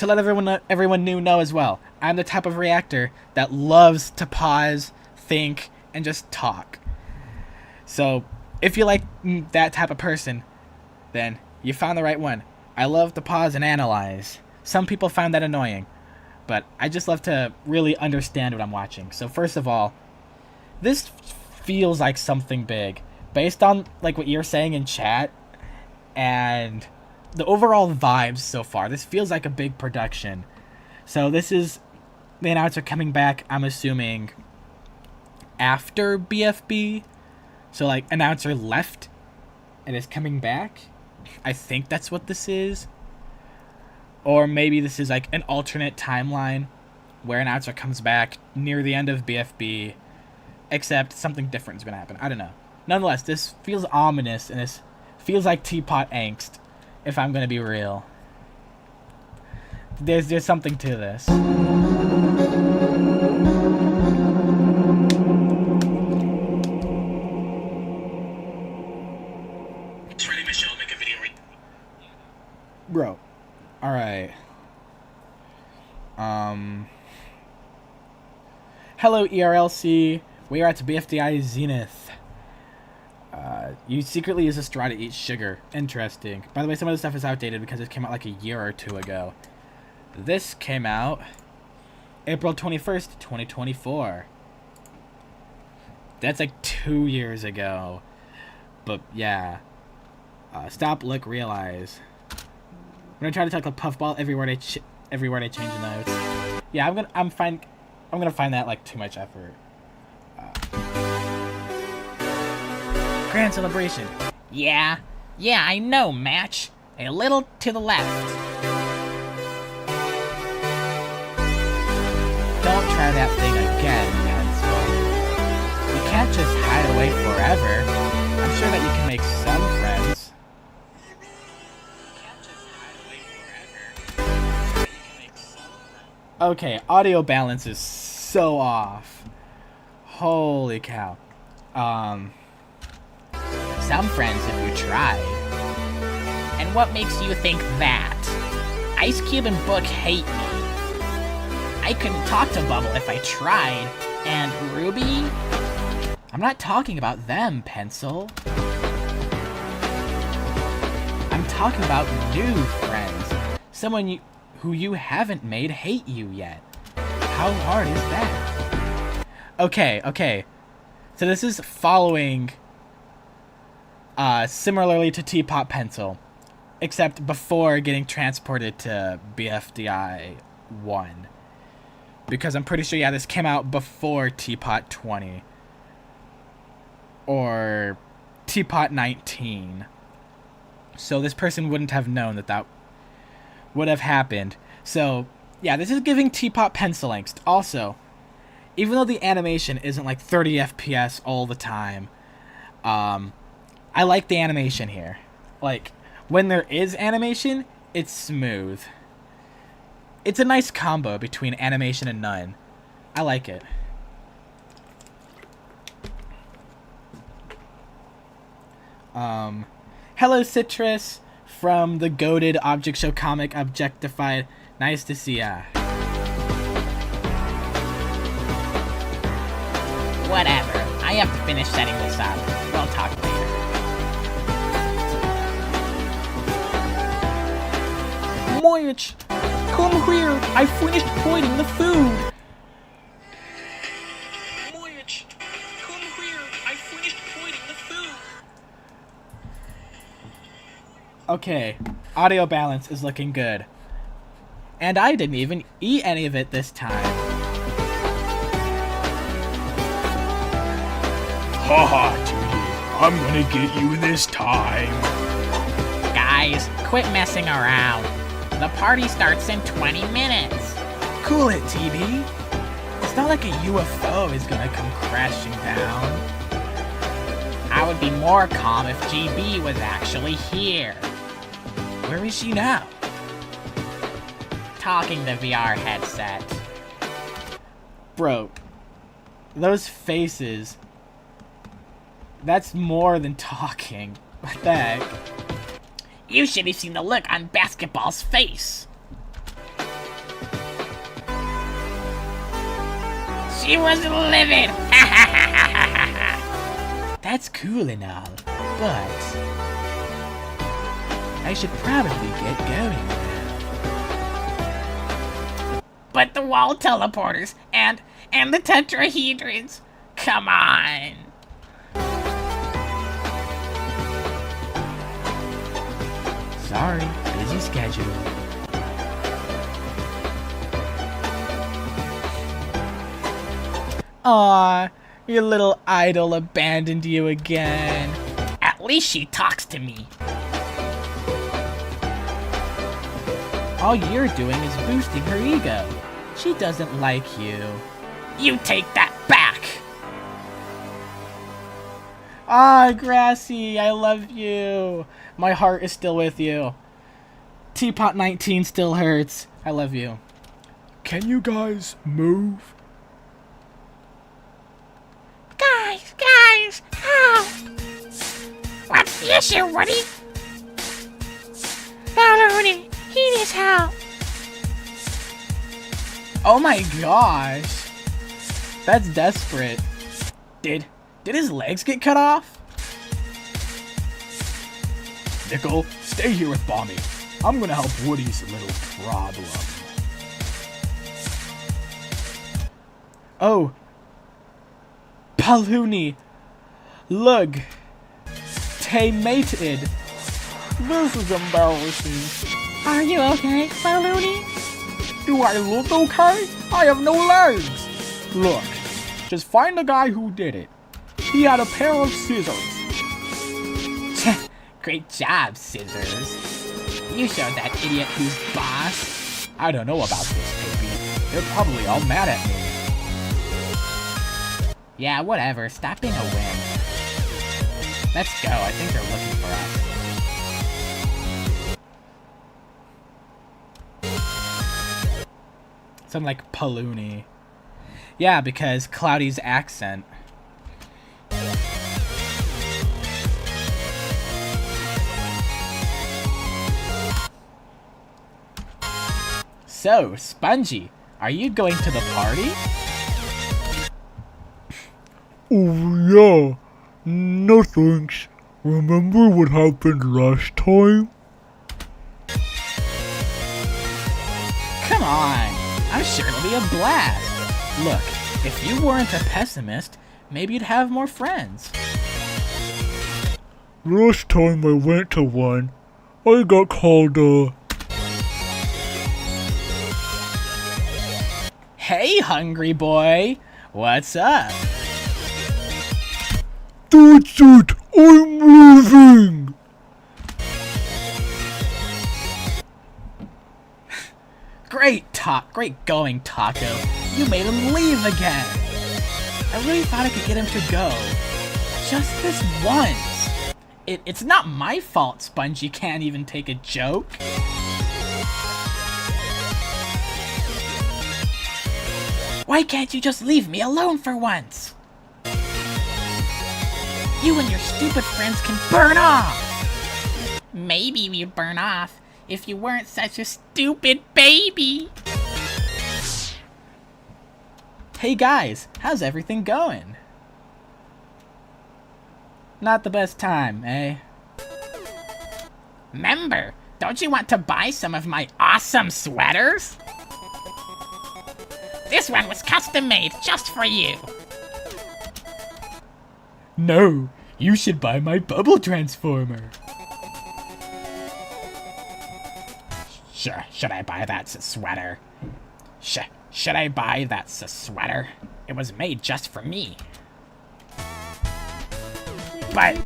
let everyone know as well, I'm the type of reactor that loves to pause, think, and just talk. So, if you like that type of person, then you found the right one. I love to pause and analyze. Some people find that annoying, but I just love to really understand what I'm watching. So first of all, this feels like something big. Based on like what you're saying in chat and the overall vibes so far, this feels like a big production. So this is the announcer coming back, I'm assuming, after BFB. So like announcer left and is coming back. I think that's what this is. Or maybe this is like an alternate timeline where announcer comes back near the end of BFB, except something different is going to happen. I don't know. Nonetheless, this feels ominous, and this feels like teapot angst, if I'm going to be real. There's something to this. Ready, Michelle, make a video. Bro. Alright. Hello, ERLC. We are at BFDIE Zenith. You secretly use a straw to eat sugar. Interesting. By the way, some of the stuff is outdated because it came out like a year or two ago. This came out April 21st, 2024. That's like 2 years ago. But yeah. Stop, look, realize. I'm gonna try to tackle puffball every word I change the notes. Yeah, I'm gonna find that like too much effort. Grand celebration. Yeah, I know, Match. A little to the left. try that thing again, Pencil. You can't just hide away forever. I'm sure that you can make some friends. Okay, audio balance is so off. Holy cow. Some friends if you tried. And what makes you think that? Ice Cube and Book hate me. I couldn't talk to Bubble if I tried. And Ruby? I'm not talking about them, Pencil. I'm talking about new friends. Someone who you haven't made hate you yet. How hard is that? Okay. So this is following similarly to Teapot Pencil, except before getting transported to BFDIE 1. Because I'm pretty sure, yeah, this came out before Teapot 20. Or Teapot 19. So this person wouldn't have known that that would have happened. So, yeah, this is giving Teapot Pencil angst. Also, even though the animation isn't like 30 FPS all the time, I like the animation here. Like, when there is animation, it's smooth. It's a nice combo between animation and none. I like it. Hello, Citrus, from the goated Object Show comic Objectified. Nice to see ya. Whatever. I have to finish setting this up. We'll talk later. Moich, come here. I finished pointing the food. Moich, come here. I finished pointing the food. Okay, audio balance is looking good. And I didn't even eat any of it this time. Haha, Tootie. I'm gonna get you this time. Guys, quit messing around. The party starts in 20 minutes. Cool it, TB. It's not like a UFO is gonna come crashing down. I would be more calm if GB was actually here. Where is she now? Talking the VR headset. Bro, those faces, that's more than talking. What the heck? You should have seen the look on Basketball's face. She was livid. That's cool and all, but I should probably get going now. But the wall teleporters and the tetrahedrons. Come on. Sorry, busy schedule. Aw, your little idol abandoned you again. At least she talks to me. All you're doing is boosting her ego. She doesn't like you. You take that back. Ah, Grassy, I love you. My heart is still with you. Teapot 19 still hurts. I love you. Can you guys move? Guys, help! What's the issue, Woody? Balloony, he needs help. Oh my gosh. That's desperate. Did his legs get cut off? Nickel, stay here with Bommy. I'm gonna help Woody's little problem. Oh. Balloony. Look. They mated. This is embarrassing. Are you okay, Balloony? Do I look okay? I have no legs. Look, just find the guy who did it. He had a pair of scissors. Great job, Scissors. You showed that idiot who's boss. I don't know about this, baby. They're probably all mad at me. Yeah, whatever. Stop being a wimp. Let's go. I think they're looking for us. Something like Paloonie. Yeah, because Cloudy's accent. So, Spongy, are you going to the party? Oh yeah, no thanks. Remember what happened last time? Come on, I'm sure it'll be a blast. Look, if you weren't a pessimist, maybe you'd have more friends. Last time I went to one, I got called Hey, hungry boy, what's up? That's it! I'm leaving! Great going, Taco. You made him leave again. I really thought I could get him to go. Just this once. It's not my fault Spongy can't even take a joke. Why can't you just leave me alone for once? You and your stupid friends can burn off! Maybe we'd burn off if you weren't such a stupid baby! Hey guys, how's everything going? Not the best time, eh? Member, don't you want to buy some of my awesome sweaters? This one was custom made just for you. No, you should buy my bubble transformer. Should I buy that sweater? Should I buy that sweater? It was made just for me. But...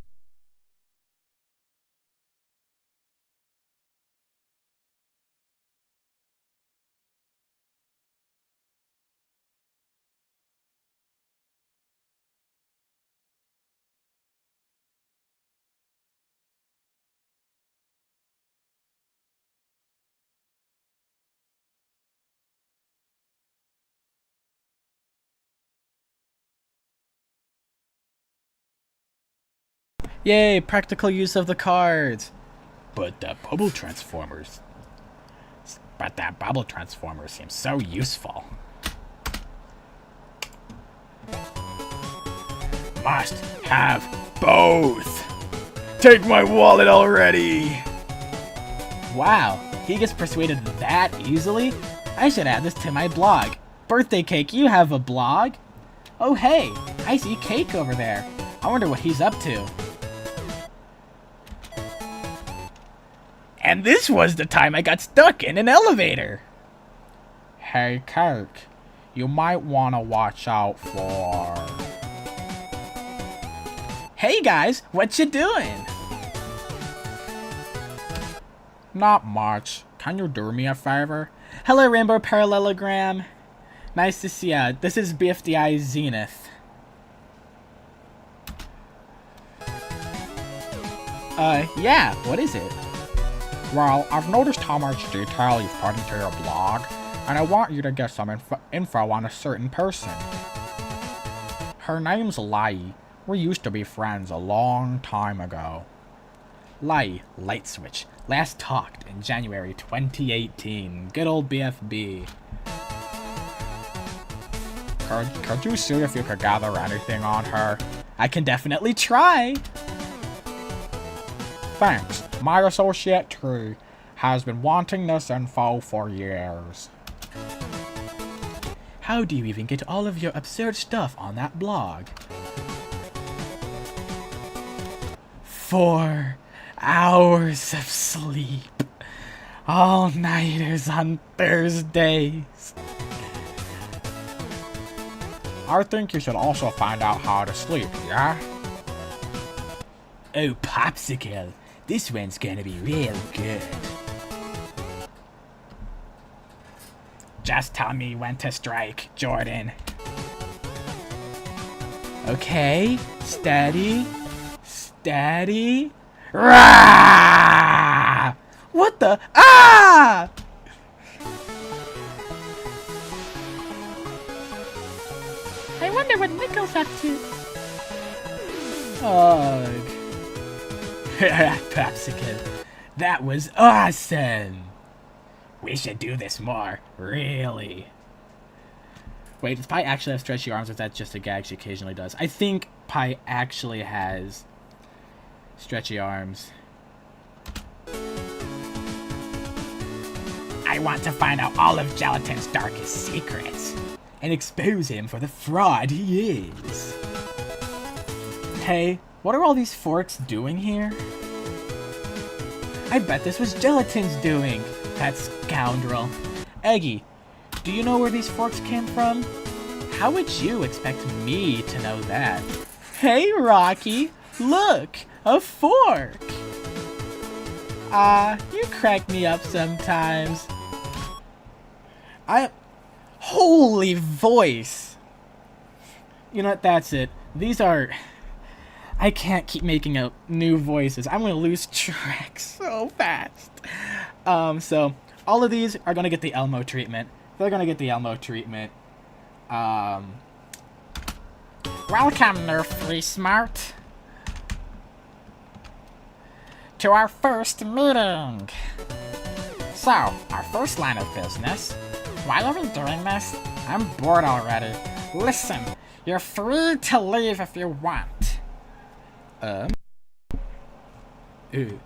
Yay, practical use of the cards. But that bubble transformer seems so useful. Must have both. Take my wallet already. Wow, he gets persuaded that easily? I should add this to my blog. Birthday Cake, you have a blog? Oh hey, I see Cake over there. I wonder what he's up to. And this was the time I got stuck in an elevator. Hey Cake, you might want to watch out for... Hey guys, what you doing? Not much. Can you do me a favor? Hello Rainbow Parallelogram. Nice to see ya. This is BFDIE Zenith. Yeah, what is it? Well, I've noticed how much detail you've put into your blog, and I want you to get some info on a certain person. Her name's Lai. We used to be friends a long time ago. Lai, Light Switch. Last talked in January 2018. Good old BFB. Could you see if you could gather anything on her? I can definitely try. Thanks. My associate Tree has been wanting this info for years. How do you even get all of your absurd stuff on that blog? 4 hours of sleep. All-nighters on Thursdays. I think you should also find out how to sleep, yeah? Oh, Popsicle. This one's gonna be real good. Just tell me when to strike, Jordan. Okay, steady, steady. Rah! What the? Ah! I wonder what Nico's up to. Ugh. Popsicle. That was awesome. We should do this more. Really. Wait, does Pi actually have stretchy arms, or is that just a gag she occasionally does? I think Pi actually has stretchy arms. I want to find out all of Gelatin's darkest secrets. And expose him for the fraud he is. Hey, what are all these forks doing here? I bet this was Gelatin's doing, that scoundrel. Eggy, do you know where these forks came from? How would you expect me to know that? Hey, Rocky, look, a fork! You crack me up sometimes. Holy voice! You know what, that's it. These are... I can't keep making up new voices. I'm gonna lose track so fast. So, all of these are gonna get the Elmo treatment. They're gonna get the Elmo treatment. Welcome, Nerfly Smart, to our first meeting. So, our first line of business. Why are we doing this? I'm bored already. Listen, you're free to leave if you want. Ooh.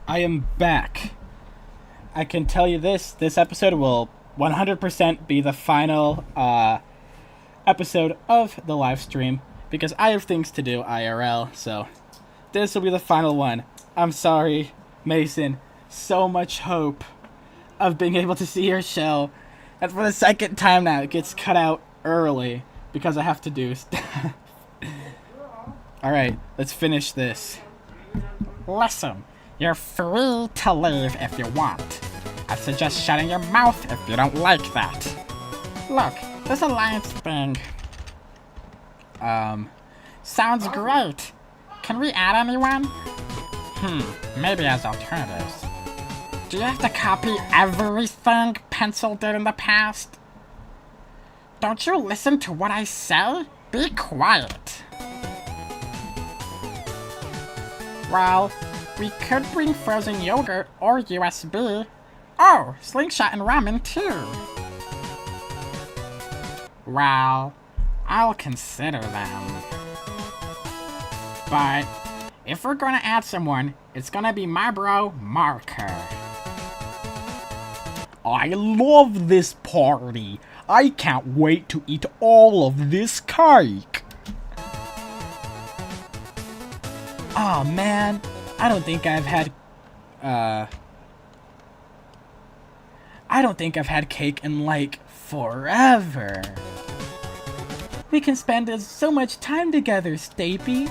I am back. I can tell you this episode will 100% be the final episode of the live stream because I have things to do IRL, so this will be the final one. I'm sorry, Mason. So much hope of being able to see your show, and for the second time now it gets cut out early because I have to do stuff. Alright, let's finish this. Listen, you're free to leave if you want. I suggest shutting your mouth if you don't like that. Look, this alliance thing sounds great. Can we add anyone? Maybe as alternatives. Do you have to copy everything Pencil did in the past? Don't you listen to what I say? Be quiet. Well, we could bring frozen yogurt or USB. Oh, slingshot and ramen too. Well, I'll consider them. But if we're gonna add someone, it's gonna be my bro, Marker. I love this party. I can't wait to eat all of this cake. Oh man, I don't think I've had cake in like forever. We can spend so much time together, Stapy.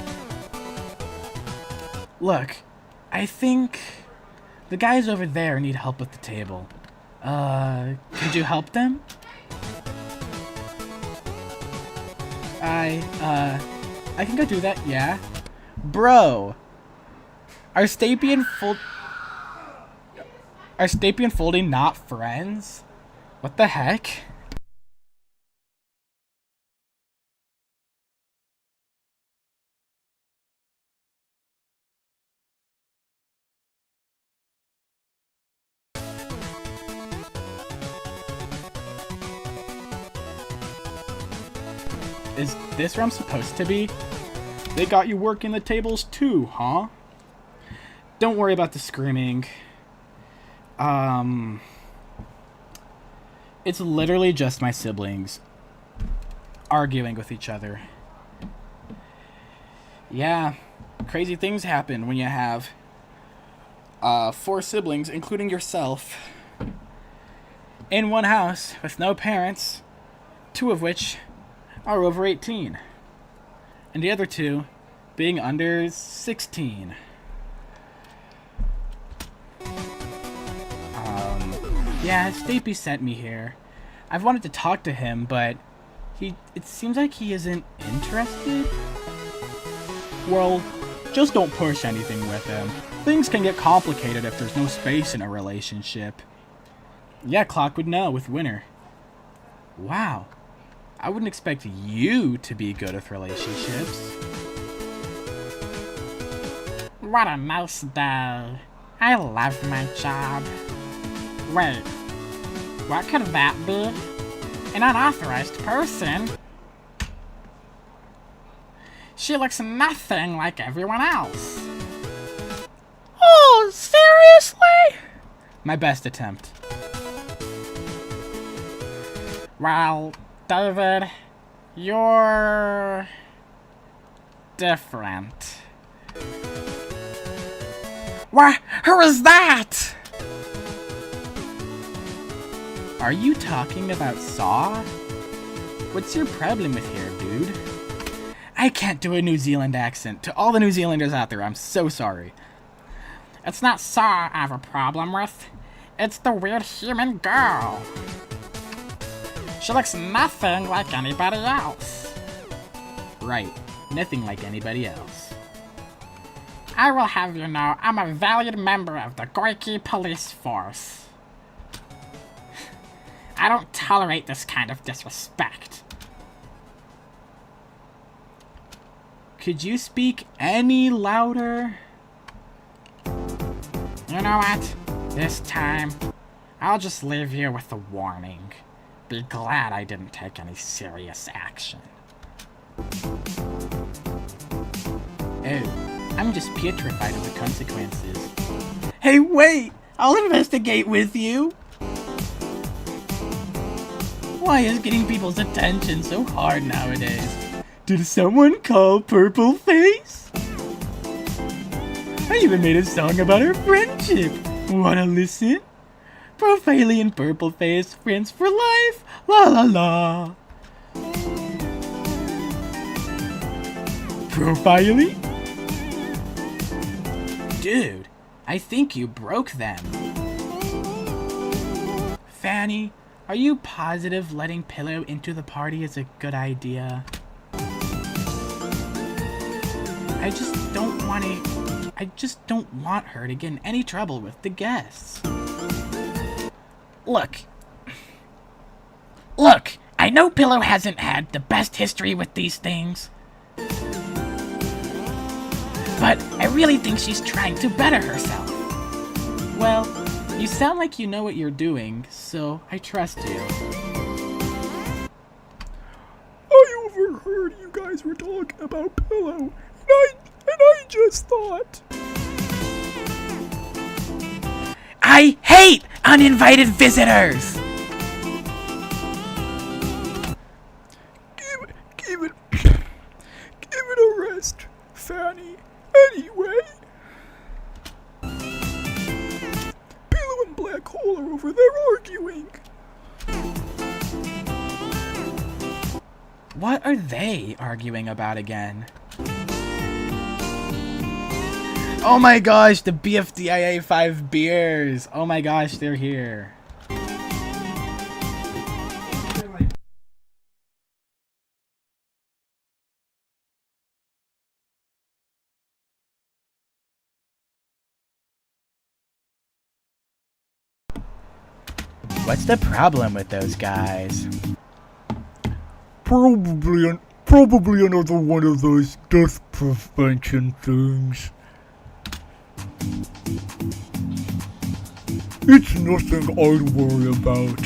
Look, I think the guys over there need help with the table. Could you help them? I can go do that, yeah. Bro! Are Stapy and Folding not friends? What the heck? Is this where I'm supposed to be? They got you working the tables too, huh? Don't worry about the screaming. It's literally just my siblings arguing with each other. Yeah, crazy things happen when you have 4 siblings, including yourself, in one house with no parents, 2 of which are over 18, and the other 2 being under 16. Yeah, Stapy sent me here. I've wanted to talk to him, but it seems like he isn't interested. Well, just don't push anything with him. Things can get complicated if there's no space in a relationship. Yeah, Clock would know with Winter. Wow. I wouldn't expect you to be good with relationships. What a nice day. I love my job. Wait, what could that be? An unauthorized person? She looks nothing like everyone else. Oh, seriously? My best attempt. Well, David, you're different. Why, who is that? Are you talking about Saw? What's your problem with hair, dude? I can't do a New Zealand accent. To all the New Zealanders out there, I'm so sorry. It's not Saw I have a problem with. It's the weird human girl. She looks nothing like anybody else. Right, nothing like anybody else. I will have you know I'm a valued member of the Goiki police force. I don't tolerate this kind of disrespect. Could you speak any louder? You know what? This time, I'll just leave you with a warning. Be glad I didn't take any serious action. Oh, I'm just petrified of the consequences. Hey, wait! I'll investigate with you! Why is getting people's attention so hard nowadays? Did someone call Purple Face? I even made a song about our friendship. Wanna listen? Profiling and Purple Face, friends for life, la la la. Profiling? Dude, I think you broke them. Fanny, are you positive letting Pillow into the party is a good idea? I just don't want her to get in any trouble with the guests. Look, I know Pillow hasn't had the best history with these things, but I really think she's trying to better herself. Well, you sound like you know what you're doing, so I trust you. I overheard you guys were talking about Pillow, and I just thought... I hate uninvited visitors! Give it a rest, Fanny. Anyway... Pillow and Black Hole are over there arguing. What are they arguing about again? Oh my gosh, the BFDIE 5 beers! Oh my gosh, they're here. What's the problem with those guys? Probably another one of those death prevention things. It's nothing I'd worry about.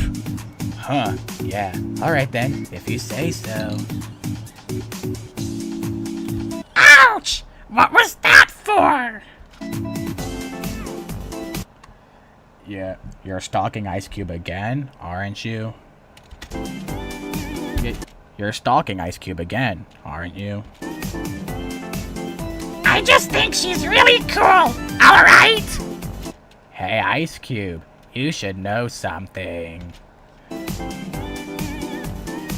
Huh, yeah. Alright then, if you say so. Ouch! What was that for? Yeah, you're stalking Ice Cube again, aren't you? You're stalking Ice Cube again, aren't you? I just think she's really cool, alright? Hey, Ice Cube, you should know something.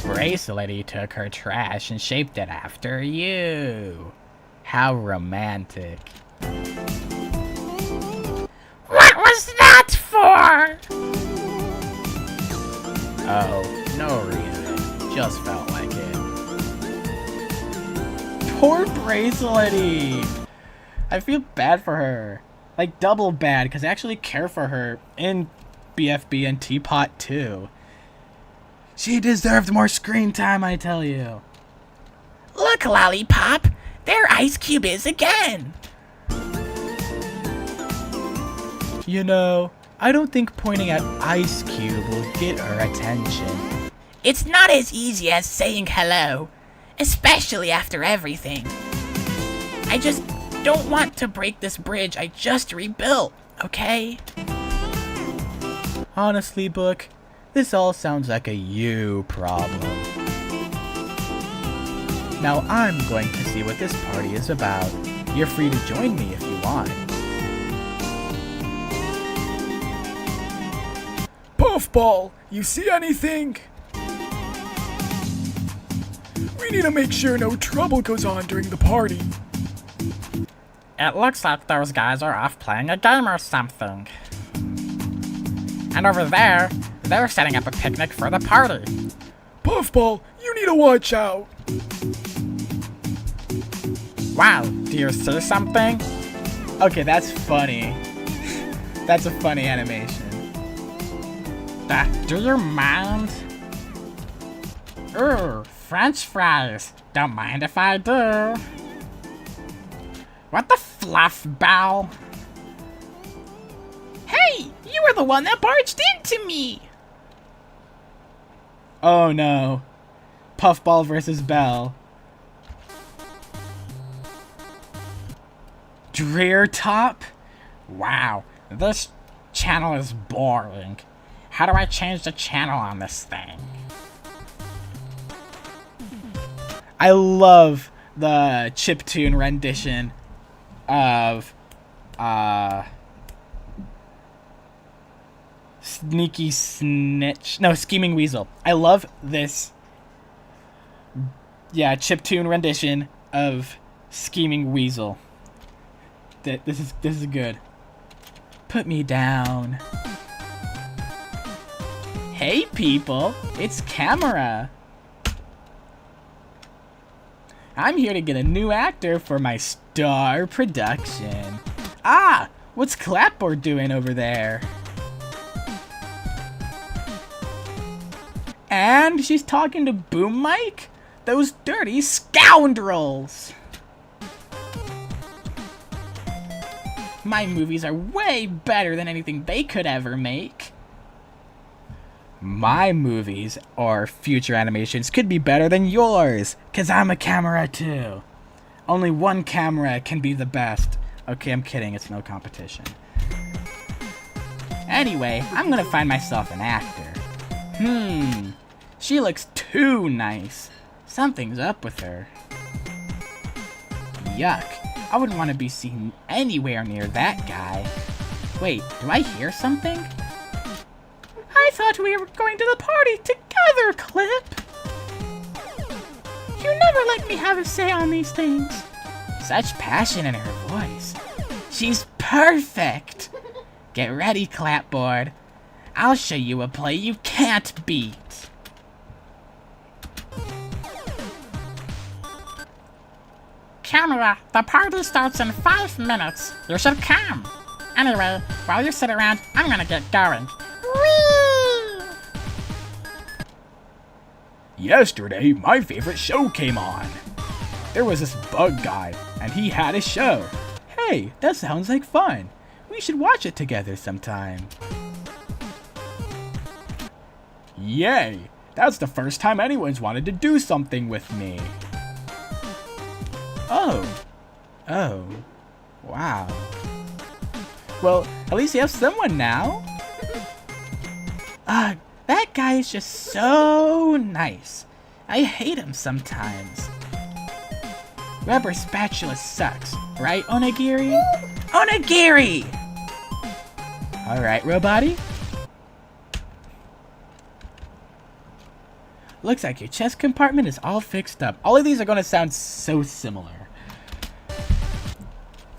Bracelety took her trash and shaped it after you. How romantic. What was that for? Oh, no reason. Just felt like it. Poor Bracelety! I feel bad for her. Like, double bad, because I actually care for her in BFB and Teapot too. She deserved more screen time, I tell you. Look, Lollipop! There Ice Cube is again! You know, I don't think pointing at Ice Cube will get her attention. It's not as easy as saying hello, especially after everything. I just don't want to break this bridge I just rebuilt, okay? Honestly, Book, this all sounds like a you problem. Now I'm going to see what this party is about. You're free to join me if you want. Puffball, you see anything? We need to make sure no trouble goes on during the party. It looks like those guys are off playing a game or something. And over there, they're setting up a picnic for the party. Puffball, you need to watch out. Wow, do you see something? Okay, that's funny. That's a funny animation. Do you mind? Ooh, French fries. Don't mind if I do. What the fluff, Belle? Hey, you were the one that barged into me. Oh no. Puffball versus Belle. Dreer Top? Wow, This channel is boring. How do I change the channel on this thing? I love the chiptune rendition of Sneaky Snitch. No, Scheming Weasel. I love this. Yeah, chiptune rendition of Scheming Weasel. This is good. Put me down. Hey people, it's Camera. I'm here to get a new actor for my star production. Ah, what's Clapboard doing over there? And she's talking to Boom Mike? Those dirty scoundrels! My movies are way better than anything they could ever make. My movies or future animations could be better than yours, 'cause I'm a camera too. Only one camera can be the best. Okay, I'm kidding, it's no competition. Anyway, I'm gonna find myself an actor. She looks too nice. Something's up with her. Yuck. I wouldn't want to be seen anywhere near that guy. Wait, do I hear something? I thought we were going to the party together, Clip. You never let me have a say on these things. Such passion in her voice. She's perfect. Get ready, Clapboard. I'll show you a play you can't beat. Camera, the party starts in 5 minutes. You should come. Anyway, while you sit around, I'm gonna get going. Whee! Yesterday, my favorite show came on. There was this bug guy, and he had a show. Hey, that sounds like fun. We should watch it together sometime. Yay! That's the first time anyone's wanted to do something with me. Oh, wow. Well, at least you have someone now. That guy is just so nice. I hate him sometimes. Rubber spatula sucks, right, Onigiri? Onigiri! Alright, Roboti. Looks like your chest compartment is all fixed up. All of these are going to sound so similar.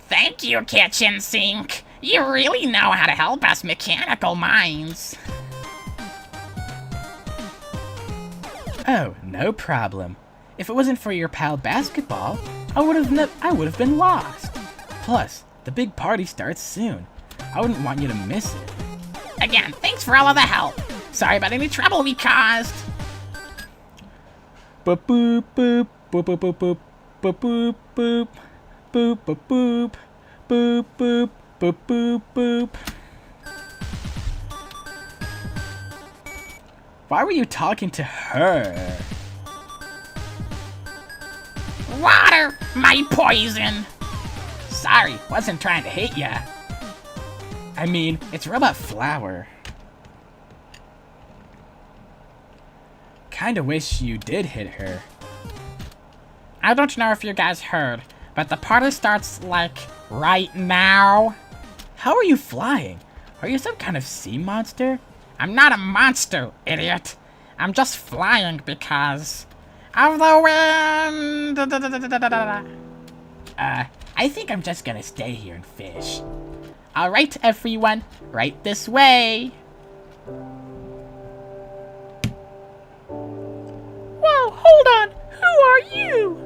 Thank you, kitchen sink. You really know how to help us mechanical minds. Oh, no problem. If it wasn't for your pal basketball, I would have been lost. Plus, the big party starts soon. I wouldn't want you to miss it. Again, thanks for all of the help. Sorry about any trouble we caused. Boop boop boop boop boop boop boop boop boop boop boop boop boop boop boop boop boop. Why were you talking to her? Water, my poison. Sorry, wasn't trying to hit ya. I mean, it's robot flour. Kinda wish you did hit her. I don't know if you guys heard, but the party starts, like, right now. How are you flying? Are you some kind of sea monster? I'm not a monster, idiot. I'm just flying because of the wind. I think I'm just gonna stay here and fish. Alright, everyone, right this way. Whoa, hold on. Who are you?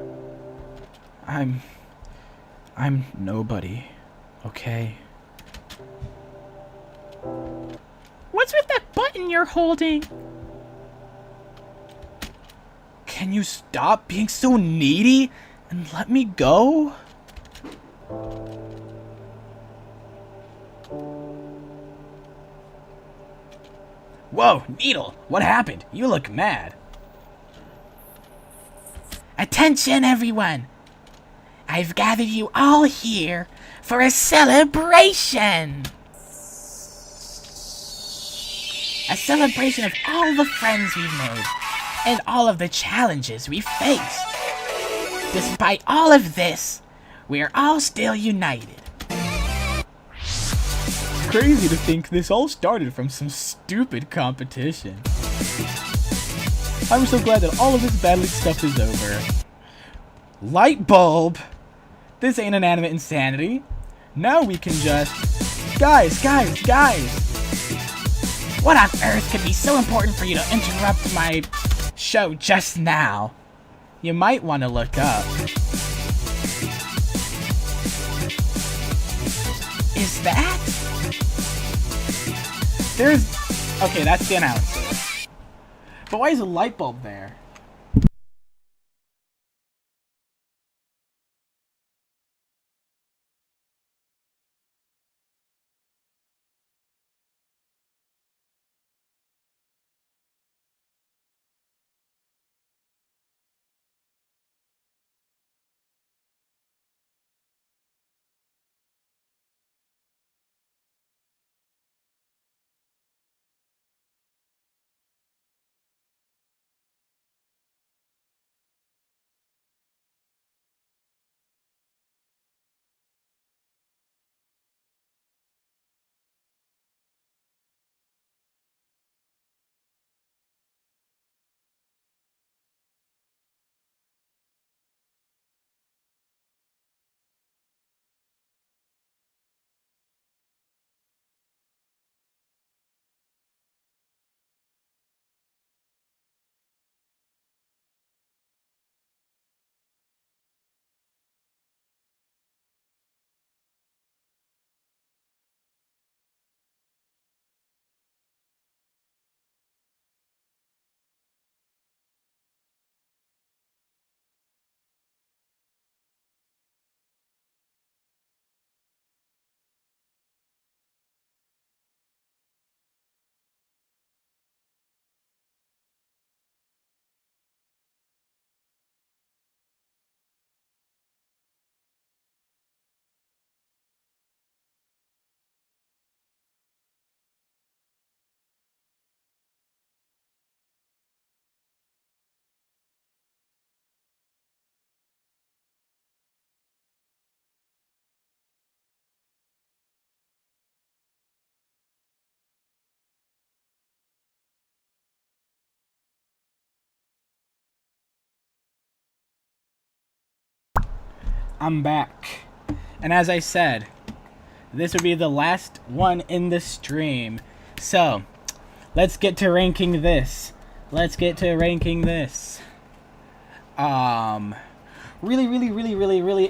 I'm nobody, okay? What's with that button you're holding? Can you stop being so needy and let me go? Whoa, Needle, what happened? You look mad. Attention, everyone. I've gathered you all here for a celebration. A celebration of all the friends we've made and all of the challenges we've faced. Despite all of this, we're all still united. It's crazy to think this all started from some stupid competition. I'm so glad that all of this battling stuff is over. Light bulb! This ain't inanimate insanity. Now we can just... Guys! What on earth could be so important for you to interrupt my show just now? You might want to look up. Is that? Okay, that's the announcer. But why is a light bulb there? I'm back. And as I said, this would be the last one in the stream. So, let's get to ranking this. Really,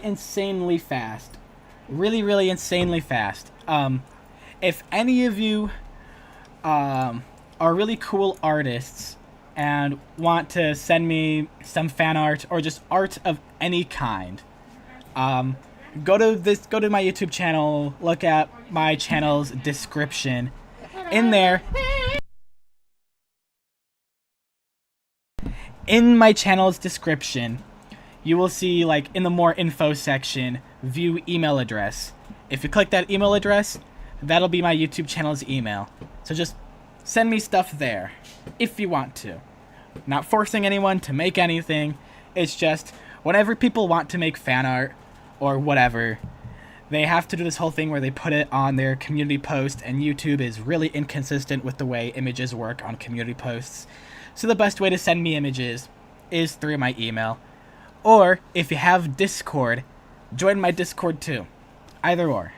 insanely fast. Really insanely fast. If any of you are really cool artists and want to send me some fan art or just art of any kind, go to my YouTube channel, look at my channel's description. In my channel's description, you will see, like, in the more info section, view email address. If you click that email address, that'll be my YouTube channel's email. So just send me stuff there, if you want to. Not forcing anyone to make anything. It's just, whenever people want to make fan art, or whatever, they have to do this whole thing where they put it on their community post, and YouTube is really inconsistent with the way images work on community posts. So the best way to send me images is through my email. Or, if you have Discord, join my Discord too. Either or.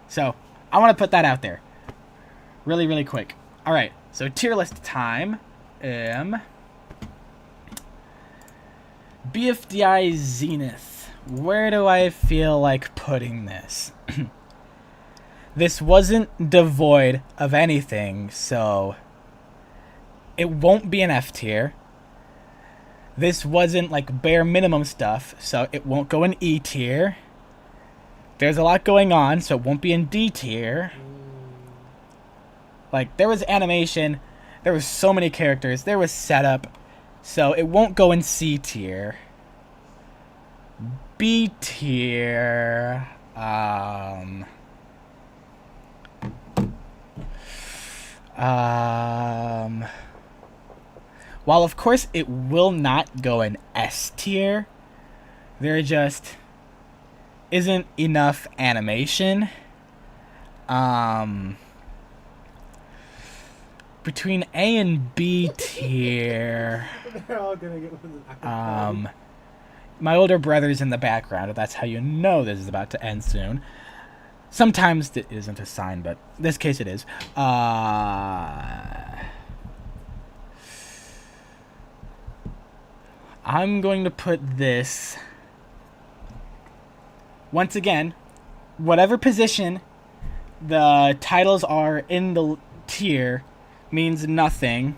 So, I want to put that out there. Really quick. Alright, so tier list time. BFDIE Zenith. Where do I feel like putting this? This wasn't devoid of anything, so it won't be an F tier. This wasn't like bare minimum stuff, so it won't go in E tier. There's a lot going on, so it won't be in D tier. Like, there was animation, there was so many characters, there was setup, so it won't go in C tier. B tier, While of course it will not go in S tier, there just isn't enough animation. Between A and B tier, my older brother's in the background, that's how you know this is about to end soon. Sometimes it isn't a sign, but in this case it is. I'm going to put this, once again, whatever position the titles are in the tier means nothing.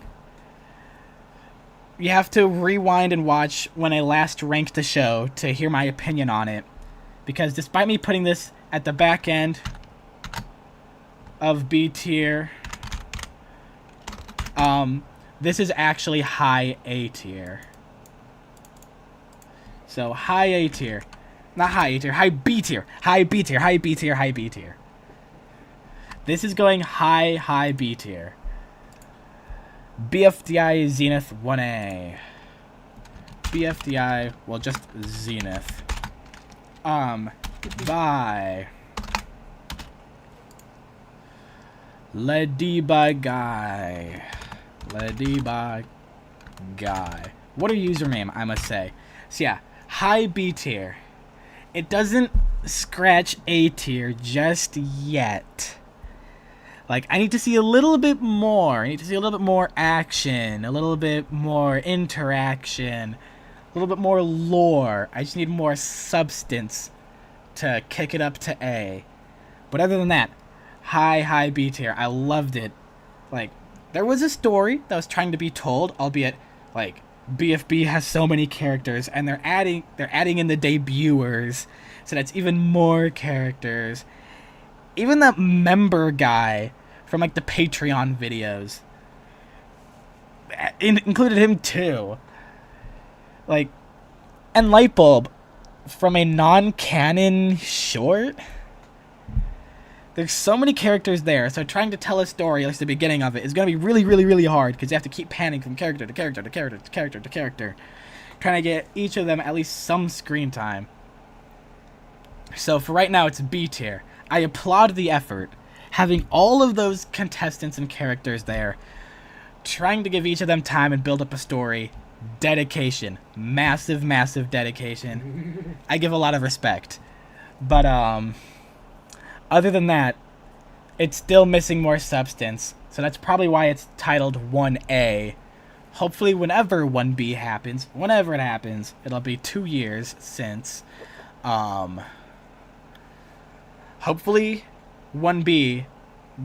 You have to rewind and watch when I last ranked the show to hear my opinion on it. Because despite me putting this at the back end of B tier, this is actually high A tier. So high A tier. Not high A tier, high B tier. High B tier, high B tier, high B tier. This is going high B tier. BFDIE Zenith 1A. BFDIE, well, just Zenith. Bye. Ladybug Guy. Ladybug Guy. What a username, I must say. So yeah, high B tier. It doesn't scratch A tier just yet. Like, I need to see a little bit more. I need to see a little bit more action, a little bit more interaction, a little bit more lore. I just need more substance to kick it up to A. But other than that, high B tier. I loved it. Like, there was a story that was trying to be told, albeit, like, BFB has so many characters, and they're adding in the debuters, so that's even more characters. Even that member guy from, like, the Patreon videos included him too. Like, and Lightbulb from a non-canon short. There's so many characters there, so trying to tell a story, at least the beginning of it, is going to be really hard, because you have to keep panning from character to character to character to character to character, trying to get each of them at least some screen time. So for right now, it's B tier. I applaud the effort, having all of those contestants and characters there, trying to give each of them time and build up a story. Dedication. Massive dedication. I give a lot of respect. But, other than that, it's still missing more substance, so that's probably why it's titled 1A. Hopefully whenever 1B happens, whenever it happens, it'll be 2 years since, hopefully 1B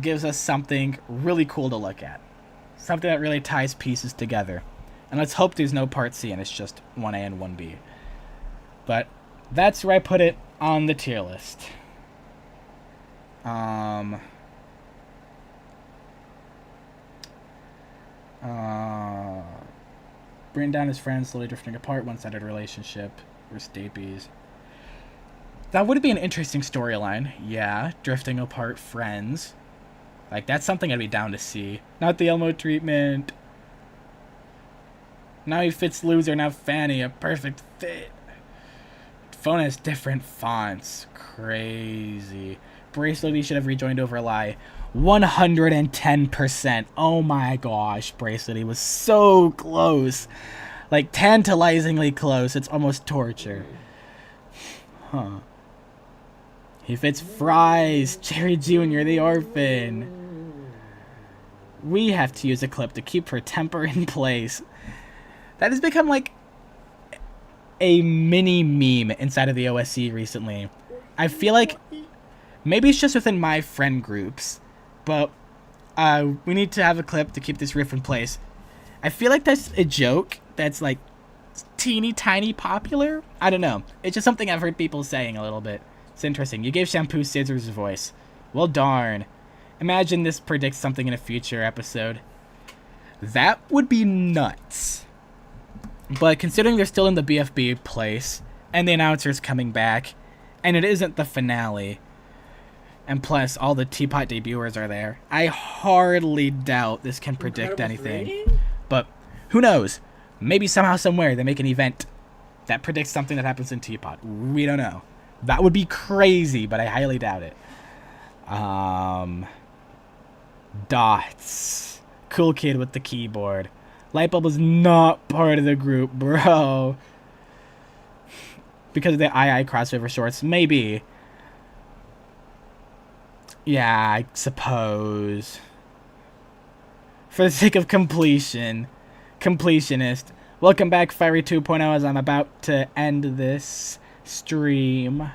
gives us something really cool to look at. Something that really ties pieces together. And let's hope there's no Part C and it's just 1A and 1B. But that's where I put it on the tier list. Bring down his friends, slowly drifting apart, one-sided relationship, or stapies. That would be an interesting storyline. Yeah, drifting apart friends. Like, that's something I'd be down to see. Not the Elmo treatment. Now he fits loser, now Fanny, a perfect fit. Phone has different fonts. Crazy. Bracelet, he should have rejoined over Lie. 110%. Oh my gosh, Bracelet, he was so close. Like, tantalizingly close. It's almost torture. Huh. He fits Fries, Cherry Jr., the orphan. We have to use a clip to keep her temper in place. That has become like a mini meme inside of the OSC recently. I feel like maybe it's just within my friend groups, but we need to have a clip to keep this riff in place. I feel like that's a joke that's like teeny tiny popular. I don't know. It's just something I've heard people saying a little bit. It's interesting. You gave Shampoo Scissors a voice. Well, darn. Imagine this predicts something in a future episode. That would be nuts. But considering they're still in the BFB place, and the announcer's coming back, and it isn't the finale, And plus, all the Teapot debuters are there. I hardly doubt this can predict anything. But who knows? Maybe somehow, somewhere, they make an event that predicts something that happens in Teapot. We don't know. That would be crazy, but I highly doubt it. Dots. Cool kid with the keyboard. Lightbulb is not part of the group, bro. Because of the II crossover shorts, maybe. Yeah, I suppose. For the sake of completionist. Welcome back, Fiery 2.0, as I'm about to end this stream.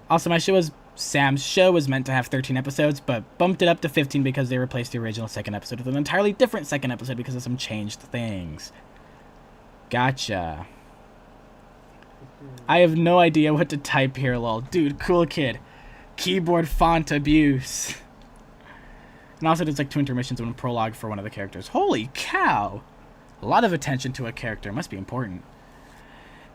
Also, Sam's show was meant to have 13 episodes, but bumped it up to 15 because they replaced the original second episode with an entirely different second episode because of some changed things. Gotcha. I have no idea what to type here, lol. Dude, cool kid. Keyboard font abuse. And also there's like 2 intermissions and a prologue for one of the characters. Holy cow! A lot of attention to a character. Must be important.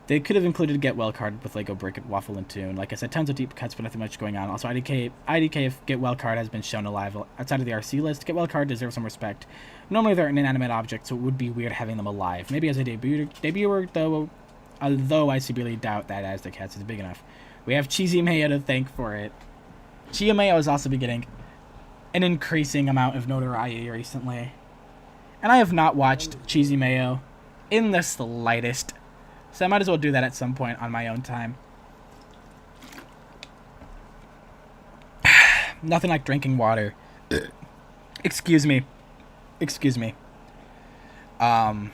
They could have included Get Well card with Lego Brick and Waffle and Tune. Like I said, tons of deep cuts, but nothing much going on. Also, IDK if Get Well card has been shown alive outside of the RC list. Get Well card deserves some respect. Normally they're an inanimate object, so it would be weird having them alive. Maybe as a debuter though, although I severely doubt that as the cats is big enough. We have Cheesy Mayo to thank for it. Chia Mayo has also been getting an increasing amount of notoriety recently. And I have not watched Cheesy Mayo in the slightest. So I might as well do that at some point on my own time. Nothing like drinking water. Excuse me. Excuse me. The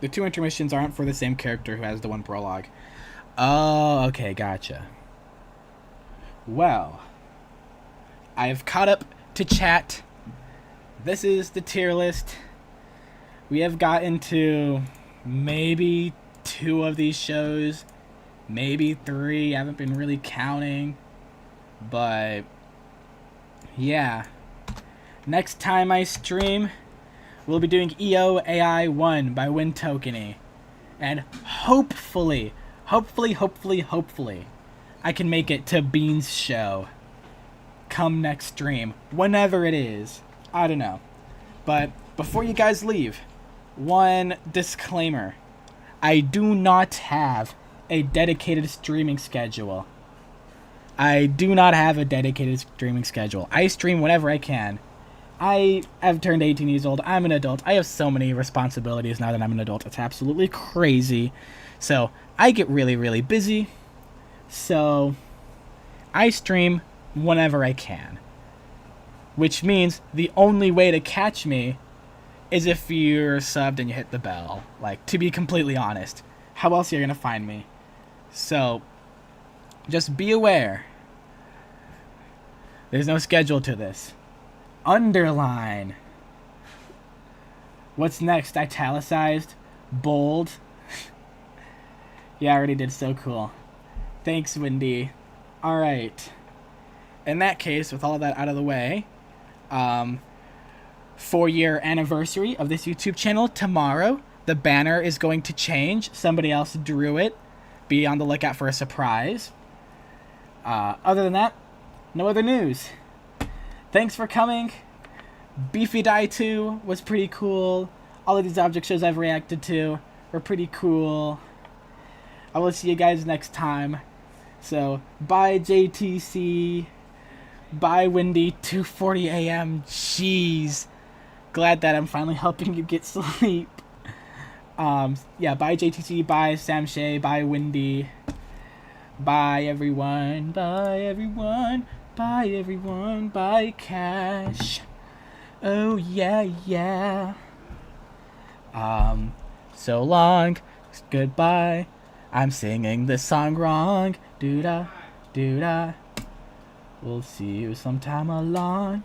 2 intermissions aren't for the same character who has the 1 prologue. Oh, okay, gotcha. Well, I have caught up to chat. This is the tier list. We have gotten to maybe 2 of these shows, maybe 3. I haven't been really counting, but yeah. Next time I stream, we'll be doing EO AI 1 by Win Tokeny, and hopefully, I can make it to Bean's show come next stream, whenever it is. I don't know. But before you guys leave, one disclaimer. I do not have a dedicated streaming schedule. I stream whenever I can. I have turned 18 years old. I'm an adult. I have so many responsibilities now that I'm an adult. It's absolutely crazy. So I get really, really busy. So I stream whenever I can. Which means the only way to catch me is if you're subbed and you hit the bell. Like, to be completely honest. How else are you going to find me? So, just be aware. There's no schedule to this. Underline. What's next? Italicized? Bold? Yeah, I already did. So cool. Thanks, Wendy. Alright. In that case, with all of that out of the way, 4-year anniversary of this YouTube channel tomorrow. The banner is going to change. Somebody else drew it. Be on the lookout for a surprise. Other than that, no other news. Thanks for coming. BFDIE 2 was pretty cool. All of these object shows I've reacted to were pretty cool. I will see you guys next time. So, bye JTC. Bye Wendy, 2:40 a.m. Jeez. Glad that I'm finally helping you get sleep. Yeah, bye JTC, bye Sam Shay, bye Wendy. Bye everyone, bye everyone, bye everyone, bye Cash. Oh yeah. So long, goodbye. I'm singing this song wrong. Doo-da, doo-da. We'll see you sometime along